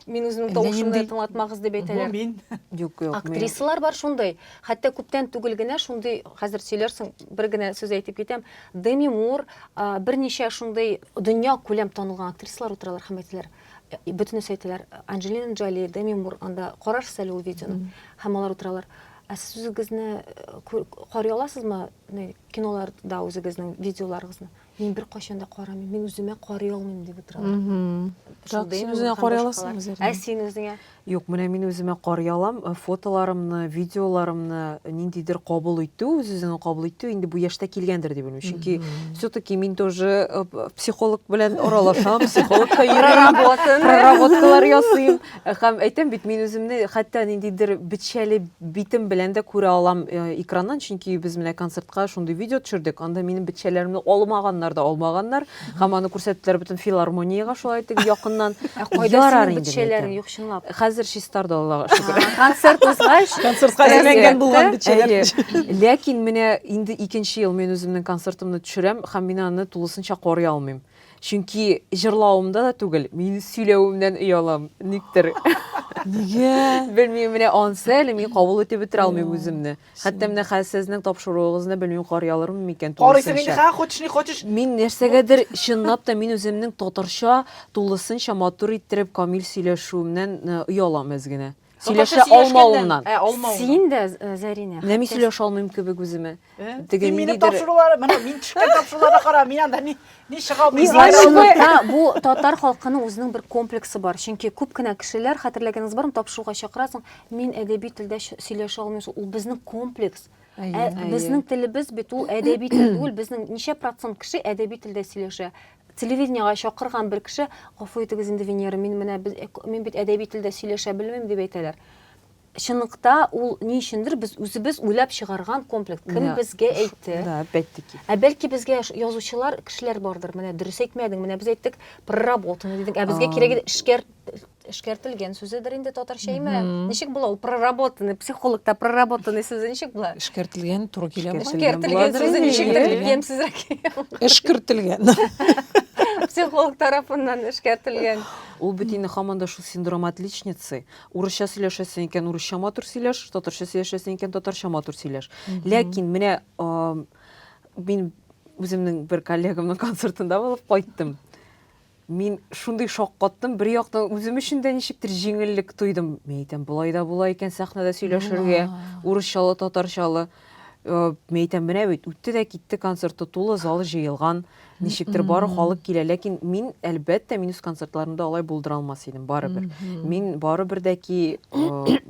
Мин үземнең тавышымны тыңлатмагыз дип әйтәләр. Мин. Юк. Актрисалар бар шундый. Хәтта күптән түгел генә шундый, хәзер сөйләрсең, бер генә сүз әйтеп китәм. Деми Мур, берничә шундый дөнья күләм танылган актрисалар утыралар һәм әйтәләр. Бөтенесе әйтәләр. Анджелина Джоли, Деми Мур, анда карарсыз әле ул видеоны. Һәм алар утыралар. Ә сез үзегезне карый аласызмы? Киноларда үзегезнең видеоларыгызны? Мин бер кайчан да карамыйм. Мин үземә карый алмыйм дип утыралар. Син үзеңә карый аласың үзең. Ә син үзеңә? Юк, менә мин үземә карый алам, фотоларымны, видеоларымны ниндидер кабул итү, үзенең кабул итү инде бу яшьтә килгәндер дип уйлыйм. Чөнки все-таки мин тоже психолог белән аралашам, психологка йөрим, проработкалар ясыйм. Һәм әйтәм бит, мин үземне хәтта ниндидер бичәле битем белән дә күрә алам экраннан, чөнки без менә концертка шундый видео төшердек. Анда минем бичәләремне алмаганнар. Һәм аны күрсәттеләр бөтен филармониягә шулай итеп якыннан. Ярар инде. Бичәләрең юк чынлап. Хәзер чистарда Аллага шөкер. Концерт узгач, Концертка әзерләнгән булган бичәләр. Ләкин менә инде икенче ел мен үземнең концертымны төшерәм һәм мин аны тулысынча карый алмыйм. Чөнки җырлавымда да түгел, мин сөйләвемнән оялам. Никтер. Нигә? Белмим, менә ансы әле мин кабул итеп бетерә алмыйм үземне. Хәтта менә сезнең тапшыруыгызны белмим карый алырмын микән Карыйсың инде, тулысынча. хочешь не хочешь. Мин нәрсәгәдер чынлап та мин үземнең татарча тулысынча матур иттереп камил сөйләшүемнән оялам генә. Сөйләшә алмавымнан. син дә Зарина. Менә мин сөйләшә алмыйм кебек үземә. Теге минем тапшырулар, менә мин төшкән тапшыруларга кара, мин анда ни чыга Бу татар халкының үзенең бер комплексы бар. Чөнки күп кенә кешеләр, хәтерләгәнегез бармы, тапшыруга чакырасың, мин әдәби телдә сөйләшә алмыйм. Ул безнең комплекс. Безнең телебез бит ул әдәби тел түгел. Безнең ничә процент кеше әдәби телдә сөйләшә. Телевидениегә чакырган бер кеше, гафу итегез инде Венера, мин бит әдәби телдә сөйләшә белмим дип әйтәләр. Чынлыкта ул ни өчендер без үзебез уйлап чыгарган комплекс. Кем безгә әйтте? Да, опять-таки. Бәлки безгә язучылар, кешеләр бардыр. Менә дөрес әйтмәдең. Менә без әйттек, проработаны дидек. Безгә кирәк эшкәртелгән сүзедер инде татарча әйме. Ничек була ул проработаны, психологта проработаны сүзе ничек була? Эшкәртелгән туры килә. Эшкәртелгән сүзе ничектер ямсызрак. Эшкәртелгән. Психолог тарафыннан эшкәртелгән. Ул бит инде һаман да шул синдром отличницы. Урысча сөйләшәсең икән, урысча матур сөйләш, татарча сөйләшәсең икән, татарча матур сөйләш. Ләкин менә мин үземнең бер коллегамның концертында булып кайттым. Мин шундый шаккаттым, бер яктан үзем өчен дә ничектер җиңеллек тойдым. Мен әйтәм, булай да була икән сәхнәдә сөйләшергә, урысчалы, татарчалы. Мен әйтәм, менә бит үтте дә китте, концертта тулы залы җыелган. Ничектер бары халык килә, ләкин мин әлбәттә мин үз концертларымда алай булдыра алмас идем барыбер. Мин барыбер дә ки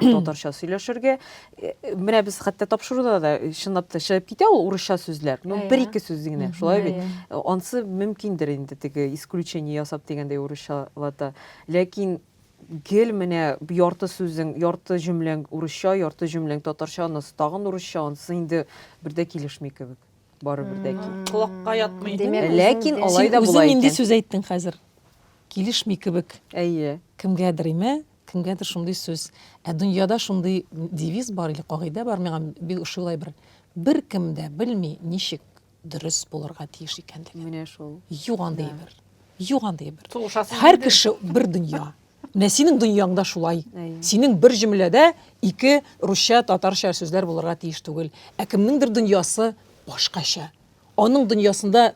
татарча сөйләшергә, менә без хәтта тапшыруда да чынлап та чыгып китә ул урысча сүзләр. Ну, бер-ике сүз генә, шулай бит. Ансы мөмкиндер инде теге исключение ясап дигәндәй урысчалата. Ләкин гел менә ярты сүзең, ярты җөмләң урысча, ярты җөмләң татарча, анысы тагын урысча, анысы инде бер дә килешми кебек. Барыбер дә ки. Колакка ятмый. Ләкин алай да була Үзең инде икән. сүз әйттең хәзер. Килешми кебек. Әйе. Кемгәдер име? Кемгәдер шундый сүз. Дөньяда шундый девиз бар или кагыйдә бар, миңа бик ошыйлай бер кем дә белми ничек дөрес булырга тиеш икәнлеген. Менә шул. Юк андый бер. Юк андый бер. Сугышасың. Һәр кеше бер дөнья. Менә синең дөньяңда шулай. Әйе. Синең бер җөмләдә ике русча, татарча сүзләр булырга тиеш түгел. Ә кемнеңдер дөньясы башкача. Аның дөньясында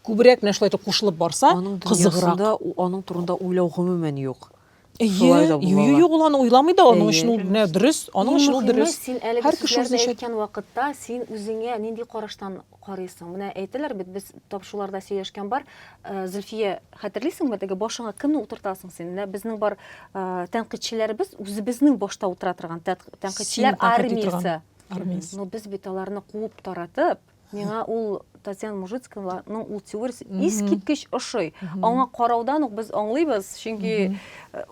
күбрәк менә шулай кушылып барса, Аның кызыграк. дөньясында аның турында уйлау гомумән юк. Шулай да була ала. Юк, ул аны уйламый да, аның Әйе. өчен ул менә дөрес, аның өчен ул дөрес. Син әлеге Һәр кеше сүзләрне үзенчә. әйткән вакытта син үзеңә нинди караштан карыйсың? Менә әйтәләр бит, без тапшуларда сөйләшкән бар. Зөлфия, хәтерлисеңме, теге башыңа кемне утыртасың син? Менә безнең бар тәнкыйтьчеләребез үзебезнең башта утыра торган тәнкыйтьчеләр армиясе. Армиясы. Но без бит аларны куып таратып, миңа ул Татьяна Мужицканың ул теориясе искиткеч ошый. Аңа караудан ук без аңлыйбыз, чөнки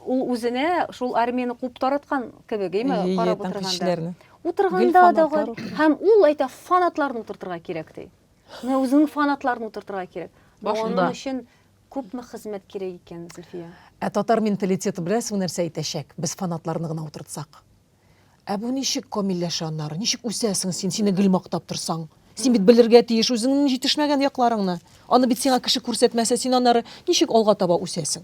ул үзенә шул армияны куып тараткан кебек, әйме, карап утырганда. Тәнкыйтьчеләрне. Утырганда да фанатлар. һәм ул әйтә, фанатларны утыртырга кирәк ди. Менә үзенең фанатларны утыртырга кирәк. Башында. Аның өчен күпме хезмәт кирәк икән, Зөлфия? Ә татар менталитеты белән бу нәрсә әйтәчәк. Без фанатларны гына утыртсак. Ә бу ничек камилләшә аннары? Ничек үсәсең син? Сине гел мактап торсаң. Син бит белергә тиеш үзеңнең җитешмәгән якларыңны. Аны бит сиңа кеше күрсәтмәсә, син аннары ничек алга таба үсәсең?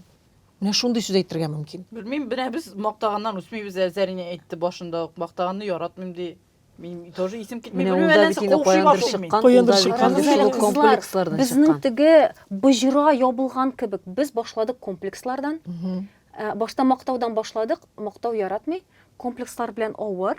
Менә шундый сүз әйтергә мөмкин. Белмим, менә без мактаганнан үсмибез, Зәрине әйтте башында, мактаганны яратмыйм ди. Мин тоже исем китми. Менә ул да бит инде каяндыр чыккан, Каяндыр ул да чыккан. бит шул комплекслардан Безнең чыккан. теге быжыра ябылган кебек, без башладык комплекслардан. Башта мактаудан башладык, мактау яратмый, комплекслар белән авыр.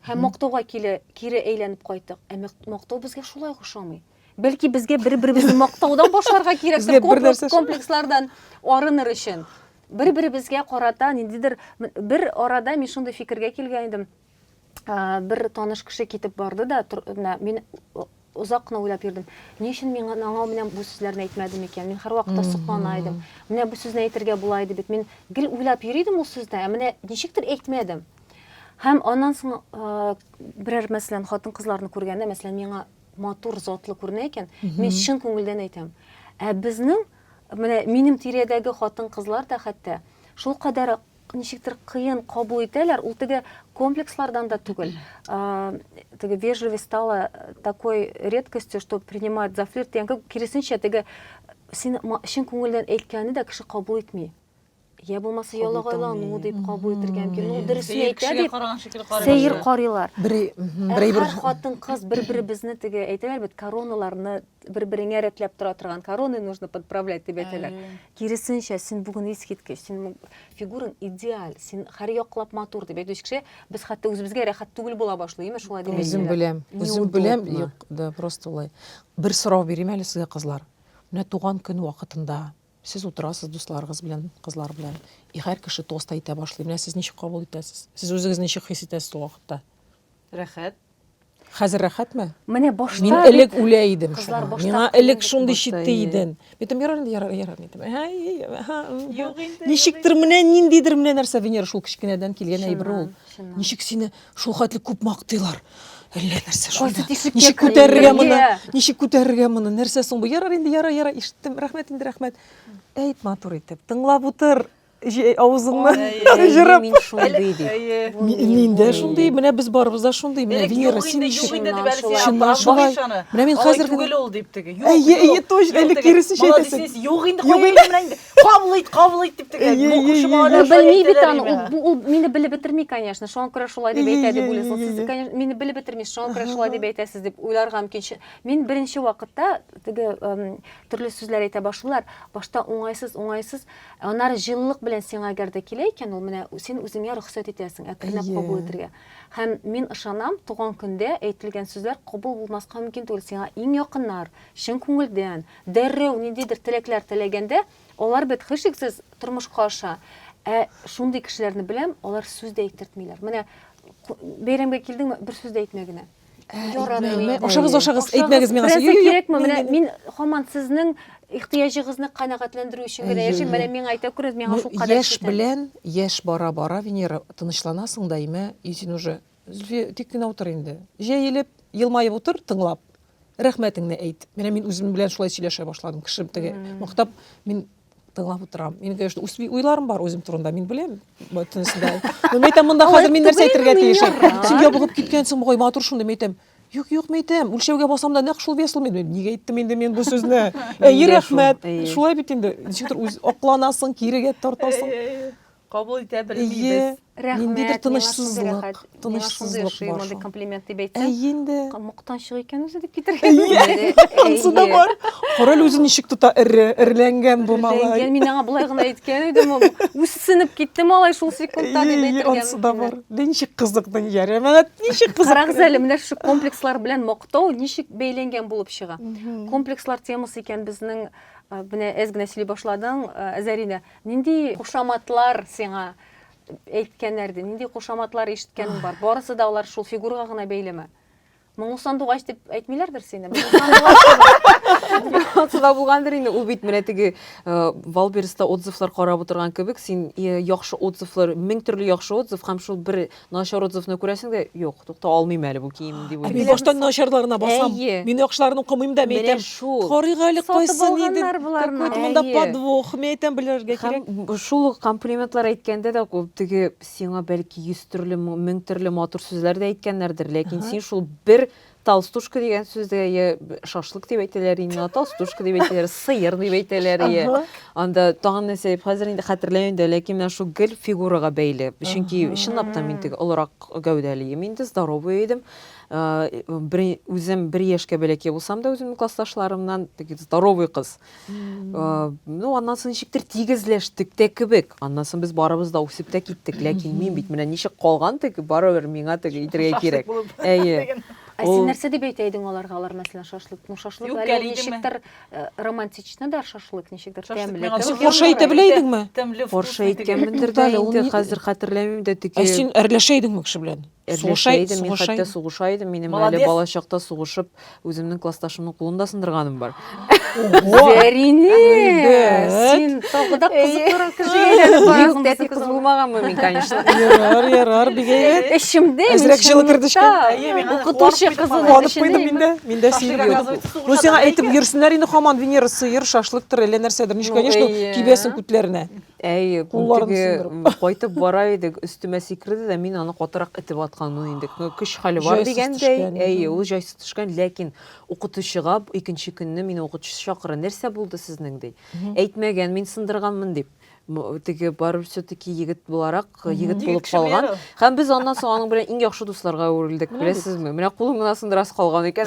Һәм мактауга кире әйләнеп кайттык. Ә мактау безгә шулай ошамый. Бәлки безгә бер-беребезне мактаудан башларга Безгә кирәктер, бер нәрсә комплекслардан арыныр өчен. Бер-беребезгә карата ниндидер бер арада мин шундый фикергә килгән идем. Бер таныш кеше китеп барды да, мин узак кына уйлап йөрдем. Ни өчен мин аңа менән бу сүзләрне әйтмәдем икән? Мин һәрвакытта соклана идем. Менә бу сүзне әйтергә була иде бит. Мин гел уйлап йөридем ул сүзне, ә менә ничектер әйтмәдем. Һәм аннан соң берәр мәсәлән хатын-кызларны күргәндә, мәсәлән, миңа матур, затлы күренә икән, мин чын күңелдән әйтәм. Ә безнең менә минем тирәдәге хатын-кызлар да хәтта шул кадәр ничектер кыен кабул итәләр, ул теге комплекслардан да түгел. Теге вежливость стала такой редкостью, что принимают за флирт, киресенчә теге син чын күңелдән әйткәнне дә кеше кабул итми. Я булмаса ялагайлану дип кабул итәргә мөмкин. Ул дөресен әйтә дип сәер карыйлар. Һәр хатын-кыз бер-беребезне теге әйтәләр бит, короналарны бер-береңә рәтләп тора торган короны нужно подправлять дип әйтәләр. Киресенчә, син бүген искиткеч, син фигураң идеаль, син һәр яклап матур дип әйтүче, без хәтта үзебезгә рәхәт түгел була башлыймы шулай дип әйтәләр. Үзем беләм, юк, да просто улай. Бер сорау бирим әле сезгә, кызлар. Менә туган көн вакытында сез утырасыз дусларыгыз белән, кызлар белән. Һәр кеше тост әйтә башлый. Менә сез ничек кабул итәсез? Сез үзегез ничек хис итәсез ул вакытта? Рәхәт. Хәзер рәхәтме? Менә башта Мин элек үлә идем. кызлар башта Миңа элек шундый башта читте иде. идем. Битем ярар идем. Ничектер менә ниндидер менә нәрсә Венера шул кичкенәдән килгән әйбер ул. Ничек сине шул хәтле күп мактыйлар. Әллә нәрсә шунда. Ничек күтәрергә моны? Ничек күтәрергә моны? Нәрсә соң бу? Ярар инде, ярар, ишеттем. Рәхмәт инде, рәхмәт. Әйт матур итеп. Тыңлап утыр. Авызыңны жырып. Мин шундый дип. Мин дә шундый, менә без барыбыз да шундый. Менә Венера син Шуннан шулай. Менә мин хәзер түгел ул дип теге. Әйе, точно, әле киресенчә әйтәсең. Юк инде менә кабул ит дип теге. Белми бит аны, ул мине белеп бетерми, конечно. Шуңа күрә шулай дип әйтә дип уйлыйсыз. Сез, конечно, мине белеп бетерми, шуңа күрә шулай дип әйтәсез дип уйларга мөмкин. Мин беренче вакытта теге төрле сүзләр әйтә башлыйлар. Башта уңайсыз, аннары җылылык белән сиңа гәрдә килә икән, ул менә син үзеңә рөхсәт итәсең, әкренләп кабул итәргә. Һәм мин ышанам, туган көндә әйтелгән сүзләр кабул булмаска мөмкин түгел. Сиңа иң якыннар, чын күңелдән, дәррәү ниндидер теләкләр теләгәндә, алар бит һичшиксез тормышка аша. Шундый кешеләрне беләм, алар сүз дә әйтертмиләр. Менә бәйрәмгә килдеңме, бер сүз дә әйтмәгенә. Ашагыз, әйтмәгез миңа. Кирәкме? Менә мин һаман сезнең ихтыяҗыгызны канәгатьләндерү өчен генә яшим. Менә миңа әйтә күрегез, миңа шул кадәр яшь белән, яшь бара-бара Венера тынычланасың даимә, и син уже тик кенә утыр инде. Җәелеп, елмаеп утыр, тыңлап. Рәхмәтеңне әйт. Менә мин үзем белән шулай сөйләшә башладым. Кеше теге мактап, мин тыңлап утырам. Мин конечно уйларым бар үзем турында, мин беләм. Бөтенсендә. Мен әйтәм, монда хәзер мин нәрсә әйтергә тиеш. Син ябылып киткәнсең, бугай матур шунда әйтәм. Юк, мен әйтәм, үлчәүгә басам да нәкъ шул весылмый. Нигә әйттем инде мен бу сүзне? Рәхмәт. Шулай бит инде. Ничектер үз акланасың, кирегә тартасың. Кабул итә белмибез. Ниндидер тынычсызлык бар. Мондай комплимент дип әйтсәм, Инде. мактанчык икән үзе дип китергән. Ансы да бар. Карал үзен ничек тута, эрләнгән бу малай. Мин аңа булай гына әйткән идем, үссенеп китте малай шул секундта дип әйтергән. Ансы да бар. Ничек кызыкдың ярәмәт, ничек Карагыз кызык. әле, менә шу комплекслар белән мактау ничек бәйләнгән булып чыга. Комплекслар темасы икән безнең, менә әз генә сөйли башладың, Зарина. Нинди кушаматлар сиңа әйткәннәрде, нинди кушаматлар ишеткәнең бар? Барысы да алар шул фигурага гына бәйлеме? Моңу сандугач дип әйтмиләрдер сине. Суда булгандыр инде. Ул бит менә теге Валберста отзывлар карап утырган кебек, син яхшы отзывлар, 1000 төрле яхшы отзыв һәм шул бер начар отзывны күрәсең дә, юк, тукта алмыйм әле бу кием дип Мин уйлыйм. баштан начарларына басам. Әйе. Мин яхшыларын укымыйм да, мен Менә әйтәм. шул. Карыйга әле Сатып кайсы иде? алганнар буларны. Какой-то монда Әйе. подвох, мен әйтәм белергә кирәк. Һәм шул комплиментлар әйткәндә дә күп теге сиңа бәлки 100 төрле, 1000 төрле матур сүзләр дә әйткәннәрдер, ләкин син шул бер толстушка дигән сүздә я шашлык дип әйтәләр, инде толстушка дип әйтәләр, сыер дип әйтәләр, я анда тагын нәрсә хәзер инде хәтерләмим дә, ләкин менә шул гел фигурага бәйле. Чөнки чынлап та мин теге олырак гәүдәле, мин дә здоровый идем. Үзем 1 яшькә бәләкәй булсам да үземнең классташларымнан теге здоровый кыз. Ну, аннан соң ничектер тигезләштек тә кебек. Аннан соң без барыбыз да үсеп тә киттек, ләкин мин бит менә ничек калган теге барыбер миңа теге итәргә кирәк. Әйе. Син нәрсә дип әйтәйдең аларга, алар мәсәлән шашлык, ну шашлык Юк, әле әле идеме? ничектер романтичны да шашлык, ничектер тәмле. миңа кебек. Форша әйтә белә идеңме? Тәмле Форша әйткәнмендер дә, инде хәзер хәтерләмим дә теге. Син әрләшә идеңме кеше белән? Эрләшәйдем, мин хәтта сугыша идем, минем әле Молодец. бала чакта сугышып, үземнең классташымның кулын да сындырганым бар. Зәрине, син тагыда кызыклы кеше Юк, тәти кыз булмаганмы мин, конечно. Ярар, бигә. Эшемдә Әзрәк җылы кирдешкән. Әйе, мин хәзер укытучы куанып кызын Куанып куйдым мин дә. Мин дә син Шашлык юк. Ну сиңа әйтеп йөрсеннәр инде һаман Венера сыер, шашлыктыр, әллә нәрсәдер. Ничек, Ну, конечно, әйе. кибәсен күтләренә. Әйе, Кулларын теге кайтып бара идек, өстемә сикерде дә мин аны катырак итеп атканын инде. Көч хәле бар Җайсыз дигәндәй. төшкән. Әйе, ул җайсыз төшкән, ләкин укытучыга икенче көнне мине укытучы чакыра, нәрсә булды сезнең ди. Әйтмәгән, мин сындырганмын дип. Теге барып все-таки егет буларак, егет булып кеше калган. бер. Һәм без аннан соң аның белән иң яхшы дусларга әверелдек, беләсезме? Менә кулым гына сындырасы калган икән.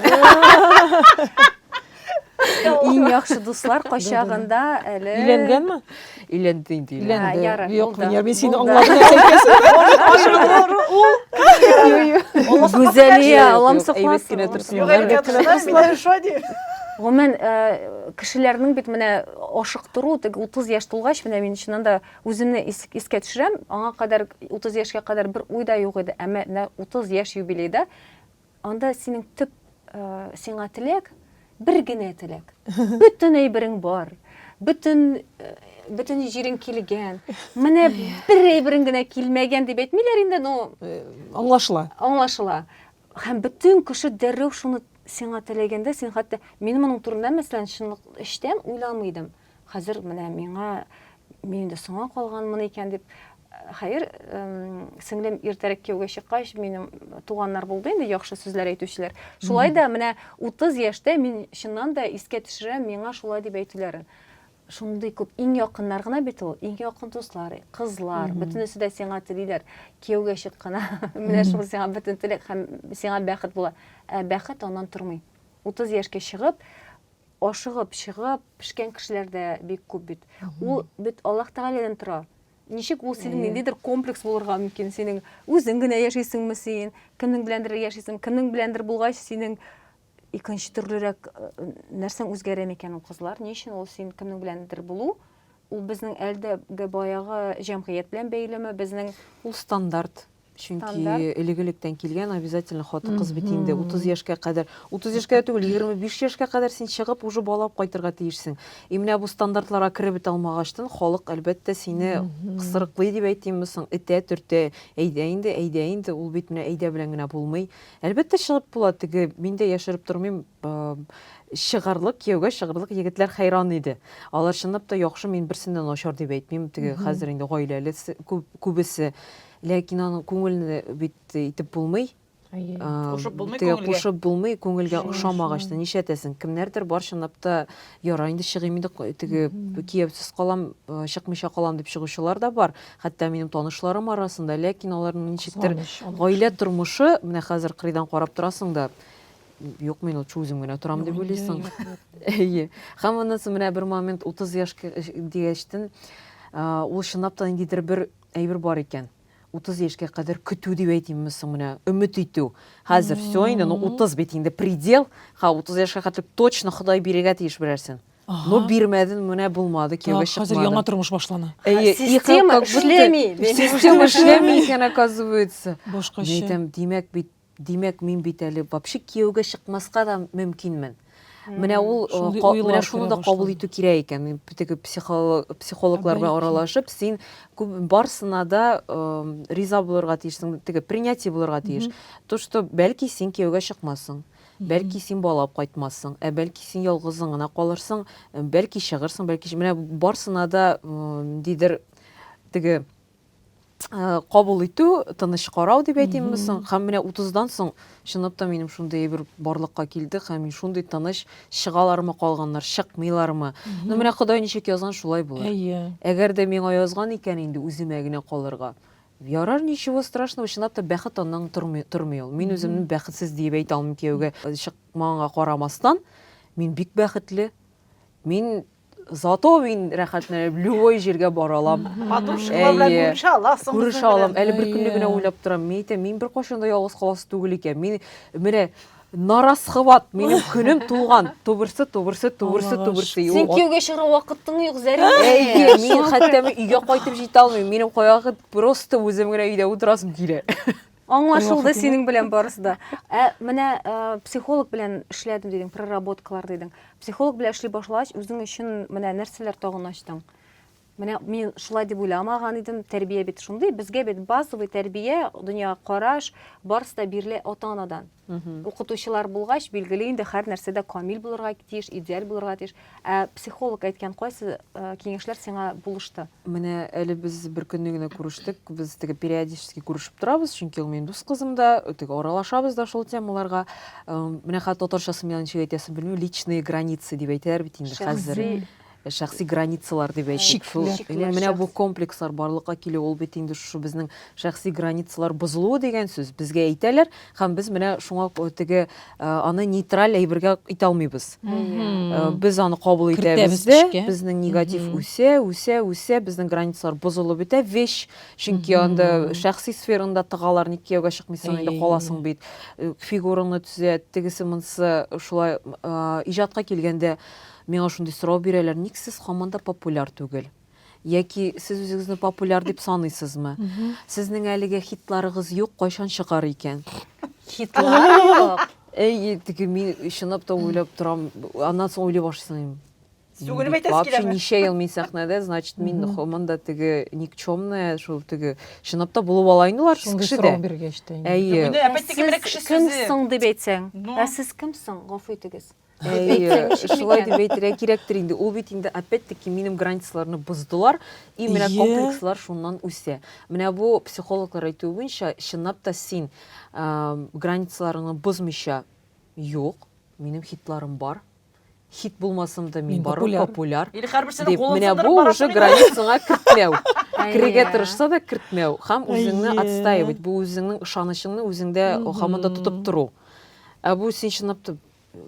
Иң яхшы дуслар кайчагында әле Өйләнгәнме? Өйләнде инде. Өйләнде. ярар, Юк, булды. Венера, мин сине Булды. аңладым. Гүзәлия, Әйбәт аламсыклас. кенә торсын. Юк, әйткәннәр, шуай. Гомумән, кешеләрнең бит менә ашыктыру, теге 30 яшь тулгач, менә мин чыннан да үземне искә төшерәм. Аңа кадәр 30 яшькә кадәр бер уй да юк иде. Әмма менә 30 яшь юбилейда анда синең төп сиңа теләк, бер генә теләк. Бүтән әйберең бар. Бүтән җирең килгән. Менә бер әйберең генә килмәгән дип әйтмиләр инде, ну Аңлашыла. аңлашыла. Һәм бөтен кеше дәррәү шуны сиңа теләгәндә, син хәтта мин моның турында мәсәлән чынлык эштән уйламыйдым. Хәзер менә миңа мин дә соңга калганмын икән дип. Хәер, сеңлем иртәрәк кияүгә чыккач, минем туганнар булды инде, яхшы сүзләр әйтүчеләр. Шулай да менә 30 яшьтә мин чыннан да искә төшерәм, миңа шулай дип әйтүләрен. Шундый күп иң якыннар гына бит ул, иң якын дуслар, кызлар, бөтенесе дә сиңа телиләр. Кияүгә чыккана, менә шул сиңа бөтен теләк һәм сиңа бәхет була. Бәхет аннан тормый. 30 яшькә чыгып, ашыгып, чыгып, пешкән кешеләр дә бик күп бит. Ул бит Аллаһ Тәгаләдән тора. Ничек ул синең ниндидер комплекс булырга мөмкин? Синең үзең генә яшисеңме син? Кемнең беләндер яшисең? Кемнең беләндер булгач синең икенче төрлерәк нәрсәң үзгәрә микән ул кызлар? Ни өчен ул син кемнең беләндер булу? Ул безнең әлдәге баягы җәмгыять белән бәйлеме? Безнең Ул стандарт. Чөнки Стандарт. элек-электән килгән обязательно хатын кыз бит инде 30 яшькә кадәр, 30 яшькә түгел, 25 яшькә кадәр син чыгып уже балап кайтырга тиешсең. Менә бу стандартларга кире бит алмагачтан халык әлбәттә сине кысырыклый дип әйтимме соң, этә төртә, әйдә инде, ул бит менә әйдә белән генә булмый. Әлбәттә чыгып була, теге мин дә яшереп тормыйм. Чыгарлык, кияүгә чыгарлык егетләр хайран иде. Алар чынлап та яхшы, мин берсеннән начар дип әйтмим. Теге хәзер инде гаиләле күбесе, ләкин аның күңелене бит итеп булмый. Кушып булмый теге күңелгә. кушып булмый күңелгә ошамагачты нишәтәсең кемнәрдер бар чынлап та ярый инде чыгыйм инде теге Киевсез калам чыкмыйча калам дип чыгучылар да бар хәтта минем танышларым арасында ләкин аларның ничектер гаилә тормышы менә хәзер кырыйдан карап торасың да юк мин ул үзем генә торам дип уйлыйсың әйе һәм анысы менә бер момент 30 яшькә дигәчтен ул чынлап та ниндидер бер әйбер бар икән 30 яшькә кадәр көтү дип әйтимме соң менә өмет итү. Хәзер всё инде, 30 бит инде предел. 30 яшькә кадәр точно Ходай бирергә тиеш берәрсен. Но бирмәдең, менә булмады, кияүгә чыкмады. Хәзер яңа тормыш башлана. Система эшләми. Система эшләми икән, оказывается. Башкача. Әйтәм, димәк мин бит әле вообще кияүгә чыкмаска да мөмкинмен. Менә ул менә шуны да кабул итү кирәк икән. Теге психологлар белән аралашып, син барсына да риза булырга тиешсең, теге принятие булырга тиеш. То, что бәлки син кияүгә чыкмассың, бәлки син балап кайтмассың, бәлки син ялгызың гына калырсың, бәлки чыгырсың, бәлки менә барсына да дидер теге кабул итү, тыныч карау дип әйтимме соң, һәм менә 30дан соң чынлап та минем шундый бер барлыкка килде, һәм мин шундый тыныч чыгалармы калганнар, чыкмыйлармы. Ну менә Ходай ничек язган шулай булыр. Әгәр дә миңа язган икән инде үземә генә калырга. Ярар, ничего страшного, чынлап та бәхет аннан тормый ул. Мин үземне бәхетсез дип әйтә алмыйм кияүгә чыкмаганга карамастан, мин бик бәхетле. Мин зато мин рәхәтләнеп любой җиргә бара алам. Подружкалар белән күрешә аласың. Күрешә алам. Әле бер көнне генә уйлап торам. Мин бер кашында ялгыз каласы түгел икән. Мин менә нарасхват минем көнем тулган. Тубырсы. Син кияүгә чыгырга вакытың юк, Зәрин. Әйе, мин хәтта өйгә кайтып җитә алмыйм. Минем каягы просто үзем генә өйдә утырасым килә. Аңлашылды синең белән барысы да. Менә психолог белән эшләдем дидең, проработкалар дидең. Психолог белән эшли башлагач, үзең өчен менә нәрсәләр тагын ачтың? Менә мин шулай дип уйламаган идем, тәрбия бит шундый, безгә бит базовый тәрбия, дөнья караш барысы да бирле ата-анадан. Укытучылар булгач, билгеле инде һәр нәрсәдә камил булырга тиеш, идеаль булырга тиеш. Психолог әйткән кайсы киңәшләр сиңа булышты? Менә әле без бер көнне генә күрештек, без теге периодически күрешеп торабыз, чөнки ул минем дус кызым да, теге аралашабыз да шул темаларга. Менә хәтта татарчасы миңа ничек әйтәсен белмим, личные границы дип әйтәләр бит инде хәзер. Шәхси границалар дип әйтик. Менә бу комплекслар барлыкка килә, ул бит инде шу безнең шәхси границалар бозылуы дигән сүз безгә әйтәләр, һәм без менә шуңа теге аны нейтраль әйбергә итә алмыйбыз. Без аны кабул итәбез дә, безнең негатив үсә, безнең границалар бозылып бетә, вещь, чөнки анда шәхси сферында тыгалар, ник кияүгә чыкмыйсың, инде каласың бит. Фигураңны төзә, тегесе монсы шулай иҗатка килгәндә миңа шундый сорау бирәләр, ник сез һаман да популяр түгел? Яки сез үзегезне популяр дип саныйсызмы? Сезнең әлегә хитларыгыз юк, кайчан чыгар икән? Хитлар юк. Әйе, теге мин чынлап та уйлап торам, аннан соң уйлый башлыйм. Сүгенеп әйтәсез Вообще киләме? ничә ел мин сәхнәдә, значит, мин һаман да теге никчемная, шул теге чынлап та булып алайнылар кешедә. Әйе. Әпәттәге менә кеше сүзе. Кемсең дип әйтсәң? Сез кемсең? Гафу итегез. Әйе, шулай дип әйтергә кирәктер инде. Ул бит инде опять-таки минем границаларны боздылар, и менә комплекслар шуннан үсә. Менә бу психологлар әйтү буенча, чынлап та син границаларны бозмыйча, юк, минем хитларым бар. Хит булмасам да мин барым популяр. Или һәрберсенең колын Менә сындырып бу барасың уже границаңа кертмәү. Кирегә тырышса да кертмәү. Һәм үзеңне отстаивать, бу үзеңнең ышанычыңны үзеңдә һаман да тотып тору. Бу син чынлап та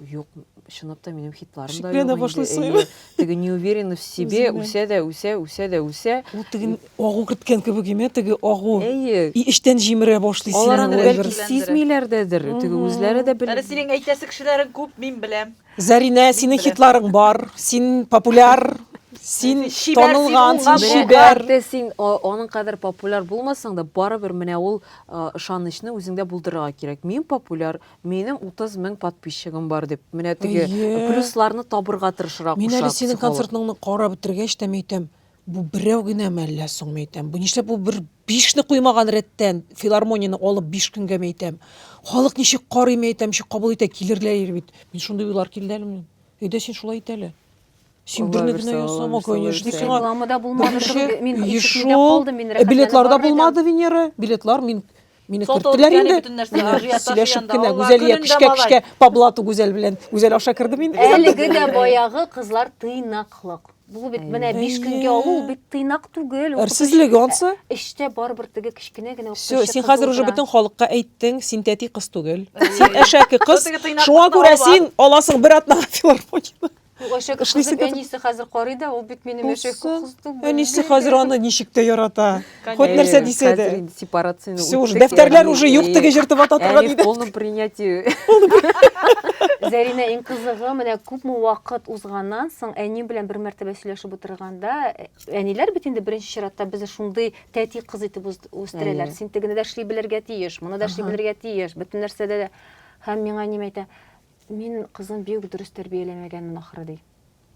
юк, чынлап та минем хитларым да юк. Теге не уверены в себе, үсә. Ул теге агу керткән кебек име, теге агу. Әйе. И иштән җимерә башлый Алар синең аны ул бәлки әйбер. сизмиләрдер, теге үзләре дә Әле синең әйтәсе кешеләрең күп, мин беләм. Зәринә, синең хитларың бар, син популяр, син Шибәр, танылган, син син уңган. шибәр. Син аның кадәр популяр булмасаң да, барыбер менә ул ышанычны үзеңдә булдырырга кирәк. Мин популяр, минем 30 мең подписчигым бар дип. Менә теге плюсларны табырга тырышырга Мин куша. әле синең концертыңны карап бетергәч тә әйтәм, бу берәү генә мәллә соң әйтәм. Бу нишләп бу бер 5-не куймаган рәттән филармонияны алып 5 көнгә әйтәм. Халык ничек карый әйтәм, ничек кабул итә, килерләр бит. Мин шундый уйлар килде әле минем. Әйдә син шулай ит әле. Син берне генә ясама, конечно. Рекламада булмады. Мин Шул. ишетмәгән калдым, мин рәхәтләнеп Билетларда бардым. булмады, Венера. Билетлар мин Мине Сот керттеләр яғни инде. бүтін нәрсе, Мине ажиотаж сөйләшеп янда, кенә Алла, гүзәлия көнендә кешкә по блату гүзәл белән гүзәл аша кердем инде. Әлеге дә баягы кызлар тыйнаклык. Бу бит менә 5 көнгә алу ул бит тыйнак түгел. Ул Әрсезлеге онсы. Эштә барыбер теге кечкенә генә Все, син хәзер уже бөтен халыкка әйттең, син тәти кыз түгел. Син әшәке кыз. Шуңа күрә син аласың бер атнага филармония. Әшәке кыз Эшлисең әнисе хәзер карый да, ул бит минем әшәке кыз түгел. Әнисе хәзер аны ничек тә ярата. Хот нәрсә дисә Хәзер дә. инде сепарацияны Все уже үттек, дәфтәрләр яғни, уже юк теге җыртып ататырга Әни в диде. полном принятии. Зәринә иң кызыгы менә күпме вакыт узганнан соң әни белән бер мәртәбә сөйләшеп утырганда, әниләр бит инде беренче чиратта безне шундый тәти кыз итеп үстерәләр. Син тегене дә эшли белергә тиеш, моны да эшли белергә тиеш, бөтен нәрсәдә дә. Һәм миңа нимә әйтә? Мин кызым бик дөрес тәрбияләмәгәнмен ахры ди.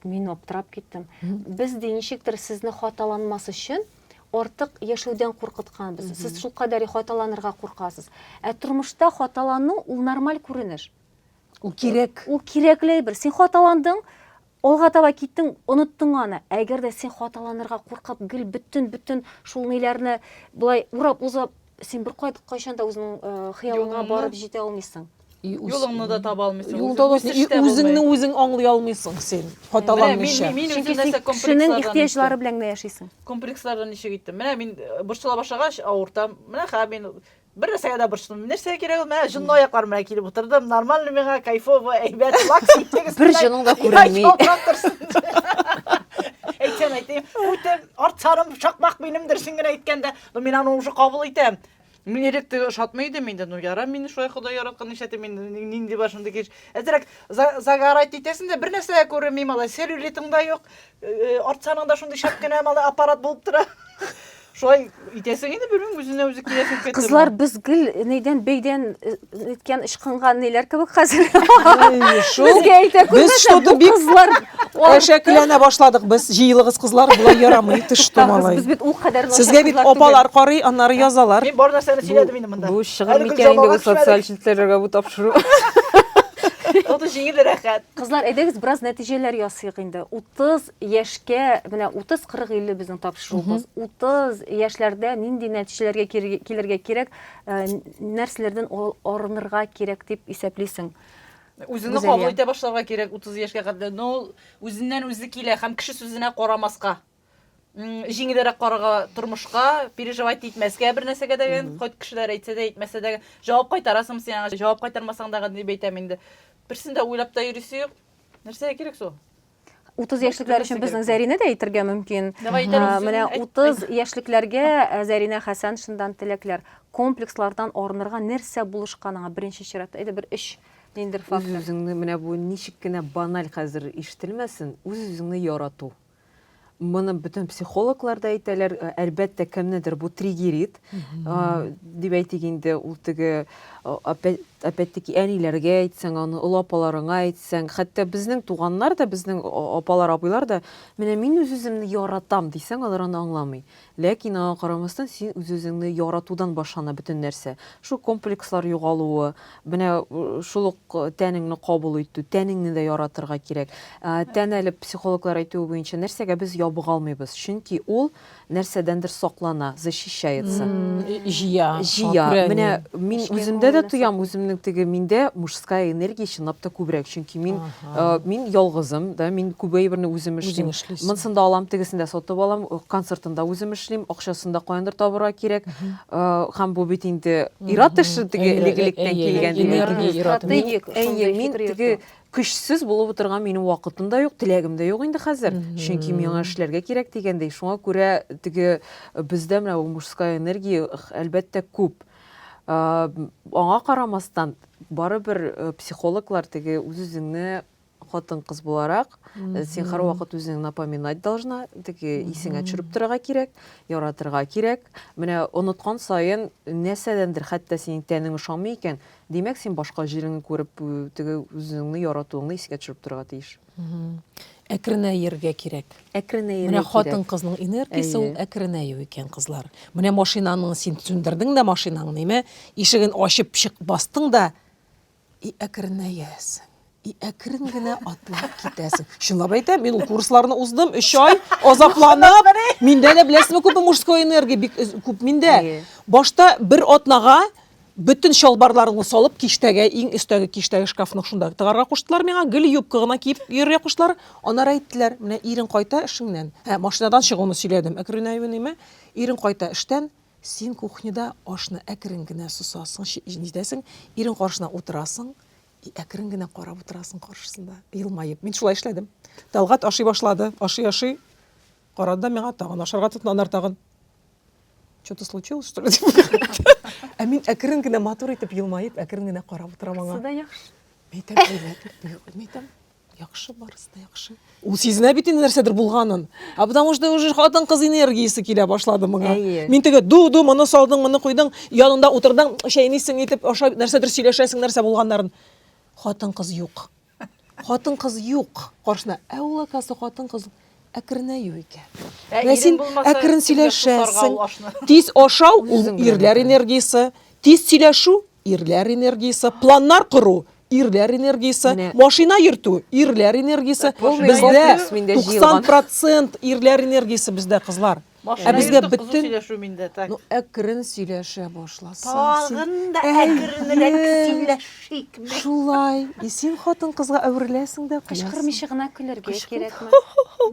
Мин аптырап киттем. Без дә ничектер сезне хаталанмас өчен артык яшәүдән куркытканбыз. Сез шул кадәр хаталанырга куркасыз. Ә тормышта хаталану ул нормаль күренеш. Ул кирәк. Ул кирәкле бер. Син хаталандың, алга таба киттең, оныттың аны. Әгәр дә син хаталанырга куркып, гел бөтен шул ниләрне булай урап узап, син бер кайчан да үзеңнең хыялыңа Юлыңны- барып җитә алмыйсың. Юлыңны да таба алмыйсың. Юлда үзеңне үзең аңлый алмыйсың син. Хаталанмыйча. Мин Чөнки үзем син нәрсә кешенең комплекслардан ихтияҗлары белән генә яшисең. комплекслардан ничек иттем. Менә мин борчыла башлагач авыртам. Менә ха мин бер нәрсәгә дә борчылдым. Нәрсәгә кирәк ул? Менә җынны аяклар белән килеп утырдым. Нормально миңа кайфово, әйбәт, лакс иттегез. Бер җының да күренми. Әйтәм, үтем арт-сарым шакмак минемдер син генә әйткәндә, мин аны уже кабул итәм. Мин иректе шатмый идем инде, ну яра мине шулай Ходай яраткан ишәтем инде, нинди башымда кеш. Әзрәк загарайт итәсен дә бер нәрсә күрмим, малай, селюлитың да юк, арт-сарыңда шундый шәп кенә малай аппарат булып тора. Шулай итәсең инде белмим, үзенә үзе киләсең китте. Кызлар без гел нидән бейдән иткән ышкынган ниләр кебек хәзер. Безгә әйтә Без что-то бик кызлар. әшәкеләнә башладык без. Җыелыгыз кызлар, булай ярамый, тышты малай. Без бит ул кадәр Сезгә бит апалар карый, аннары язалар. Мин бар нәрсәне сөйләдем инде монда. Бу чыгыр микән инде социаль челтәрләргә бу тапшыру. Оты җиңел рәхәт. Кызлар, әйдәгез бераз нәтиҗәләр ясыйк инде. 30 яшькә, менә 30, 40, 50 безнең тапшыруыбыз. 30 яшьләрдә нинди нәтиҗәләргә килергә кирәк, нәрсәләрдән арынырга кирәк дип исәплисең. Үзеңне кабул итә башларга кирәк 30 яшькә кадәр. Ну, үзеннән үзе килә һәм кеше сүзенә карамаска. Җиңелрәк карарга, тормышка, переживать итмәскә, бер нәрсәгә дәгән, кайт кешеләр әйтсә дә, әйтмәсә дә, җавап кайтарасың син, җавап кайтармасаң да дип әйтәм инде. Берсен дә уйлап та йөрисең юк. Нәрсәгә кирәк су? 30 яшьлекләр өчен безнең Зәринә дә әйтергә мөмкин. Давай әйтәләр, Менә үзең 30 яшьлекләргә Зәринә Хәсән шундан теләкләр. Комплекслардан арынырга нәрсә булышканыңа беренче чиратта әйдә бер эш ниндер фактор. Үзеңне менә бу ничек кенә баналь хәзер ишетелмәсен, үзеңне ярату. Моны бөтен психологлар да әйтәләр, әлбәттә кемнедер бу триггерит. Дип әйтик инде, ул теге опять-таки әниләргә әйтсәң, аны олы апаларыңа әйтсәң, хәтта безнең туганнар да, безнең апалар, абыйлар да, менә мин үз-үземне яратам дисәң, алар аны аңламый. Ләкин аңа карамастан син үз-үзеңне яратудан башлана бөтен нәрсә. Шул комплекслар югалуы, менә шул ук тәнеңне кабул итү, тәнеңне дә яратырга кирәк. Тән әле психологлар әйтүе буенча нәрсәгә без ябыга алмыйбыз, чөнки ул нәрсәдәндер саклана, защищается. Җыя. Менә мин үземдә дә тоям, үземнең теге миндә мужская энергия чынлап та күбрәк, чөнки мин ялгызым, да, мин күбәйберне үзем эшлим. Монсында алам, тегесендә сатып алам, концертында үзем эшлим, акчасында каяндыр табырга кирәк. Һәм бу бит инде ират эше, теге элегелектән килгән энергия. Мин теге көчсез булып утырган минем вакытым да юк, теләгем дә юк инде хәзер. Чөнки миңа эшләргә кирәк дигәндәй. Шуңа күрә теге бездә менә мужская энергия әлбәттә күп. Аңа карамастан барыбер психологлар теге үзеңне хатын-кыз буларак, син һәрвакыт үзеңне напоминать должна, теге исеңә төшереп торырга кирәк, яратырга кирәк. Менә оныткан саен нәрсәдәндер хәтта синең тәнең ошамый икән, димәк син башка җиреңне күреп теге үзеңне яратуыңны искә төшереп торырга тиеш. Әкренәергә кирәк. Әкренәергә Менә кирәк. хатын-кызның энергиясе ул әкренәю икән, кызлар. Менә машинаның син сүндердең дә машинаңны, ишеген ачып чык бастың да, әкренәясең. әкрен генә атлап китәсең. Шунлап әйтәм, мин ул курсларны уздым, 3 ай азапланып, миндә дә беләсезме күп мужской энергия бик күп миндә. Башта бер атнага bütün шалбарларыңны салып киштәгә, иң өстәге киштәге шкафның шунда тыгарга куштылар миңа, гел юбка гына киеп йөргә куштылар. Аннары әйттеләр, менә ирең кайта эшеңнән. Машинадан чыгуны сөйләдем. Әкренәйвенеме? Ирең кайта эштән, син кухняда ашны әкрен генә сусасың, нидәсең, ирең каршына утырасың. Әкрен генә карап утырасың каршысында, елмаеп. Мин шулай эшләдем. Талгат ашый башлады, ашый. Карады да миңа тагын ашарга тотынанар тагын. Что-то случилось, что ли? Ә мин әкрен генә матур итеп елмаеп, әкрен генә карап утырам аңа. Суда яхшы. Мәйтәм, яхшы барысы да яхшы. Ул сизенә бит инде нәрсәдер булганын. Потому что уже хатын-кыз энергиясе килә башлады моңа. Мин теге ду моны салдың, моны куйдың, янында утырдың, шәйнисең итеп, аша нәрсәдер сөйләшәсең, нәрсә булганнарын. Хатын-кыз юк. Хатын-кыз юк. Каршына ул акасы хатын-кыз әкренәю икән. Син әкрен сөйләшәсең. Тиз ашау ул ирләр энергиясе, тиз сөйләшү ирләр энергиясе, планнар кору ирләр энергиясе, машина йөртү ирләр энергиясе. Бездә 90% ирләр энергиясе бездә кызлар. Ә безгә бөтен сөйләшү миндә так. Ну әкрен сөйләшә башласаң. Тагын да әкренрәк сөйләшик. Шулай. Син хатын-кызга әвереләсең дә Кычкырмыйча гына көләргә кирәкме?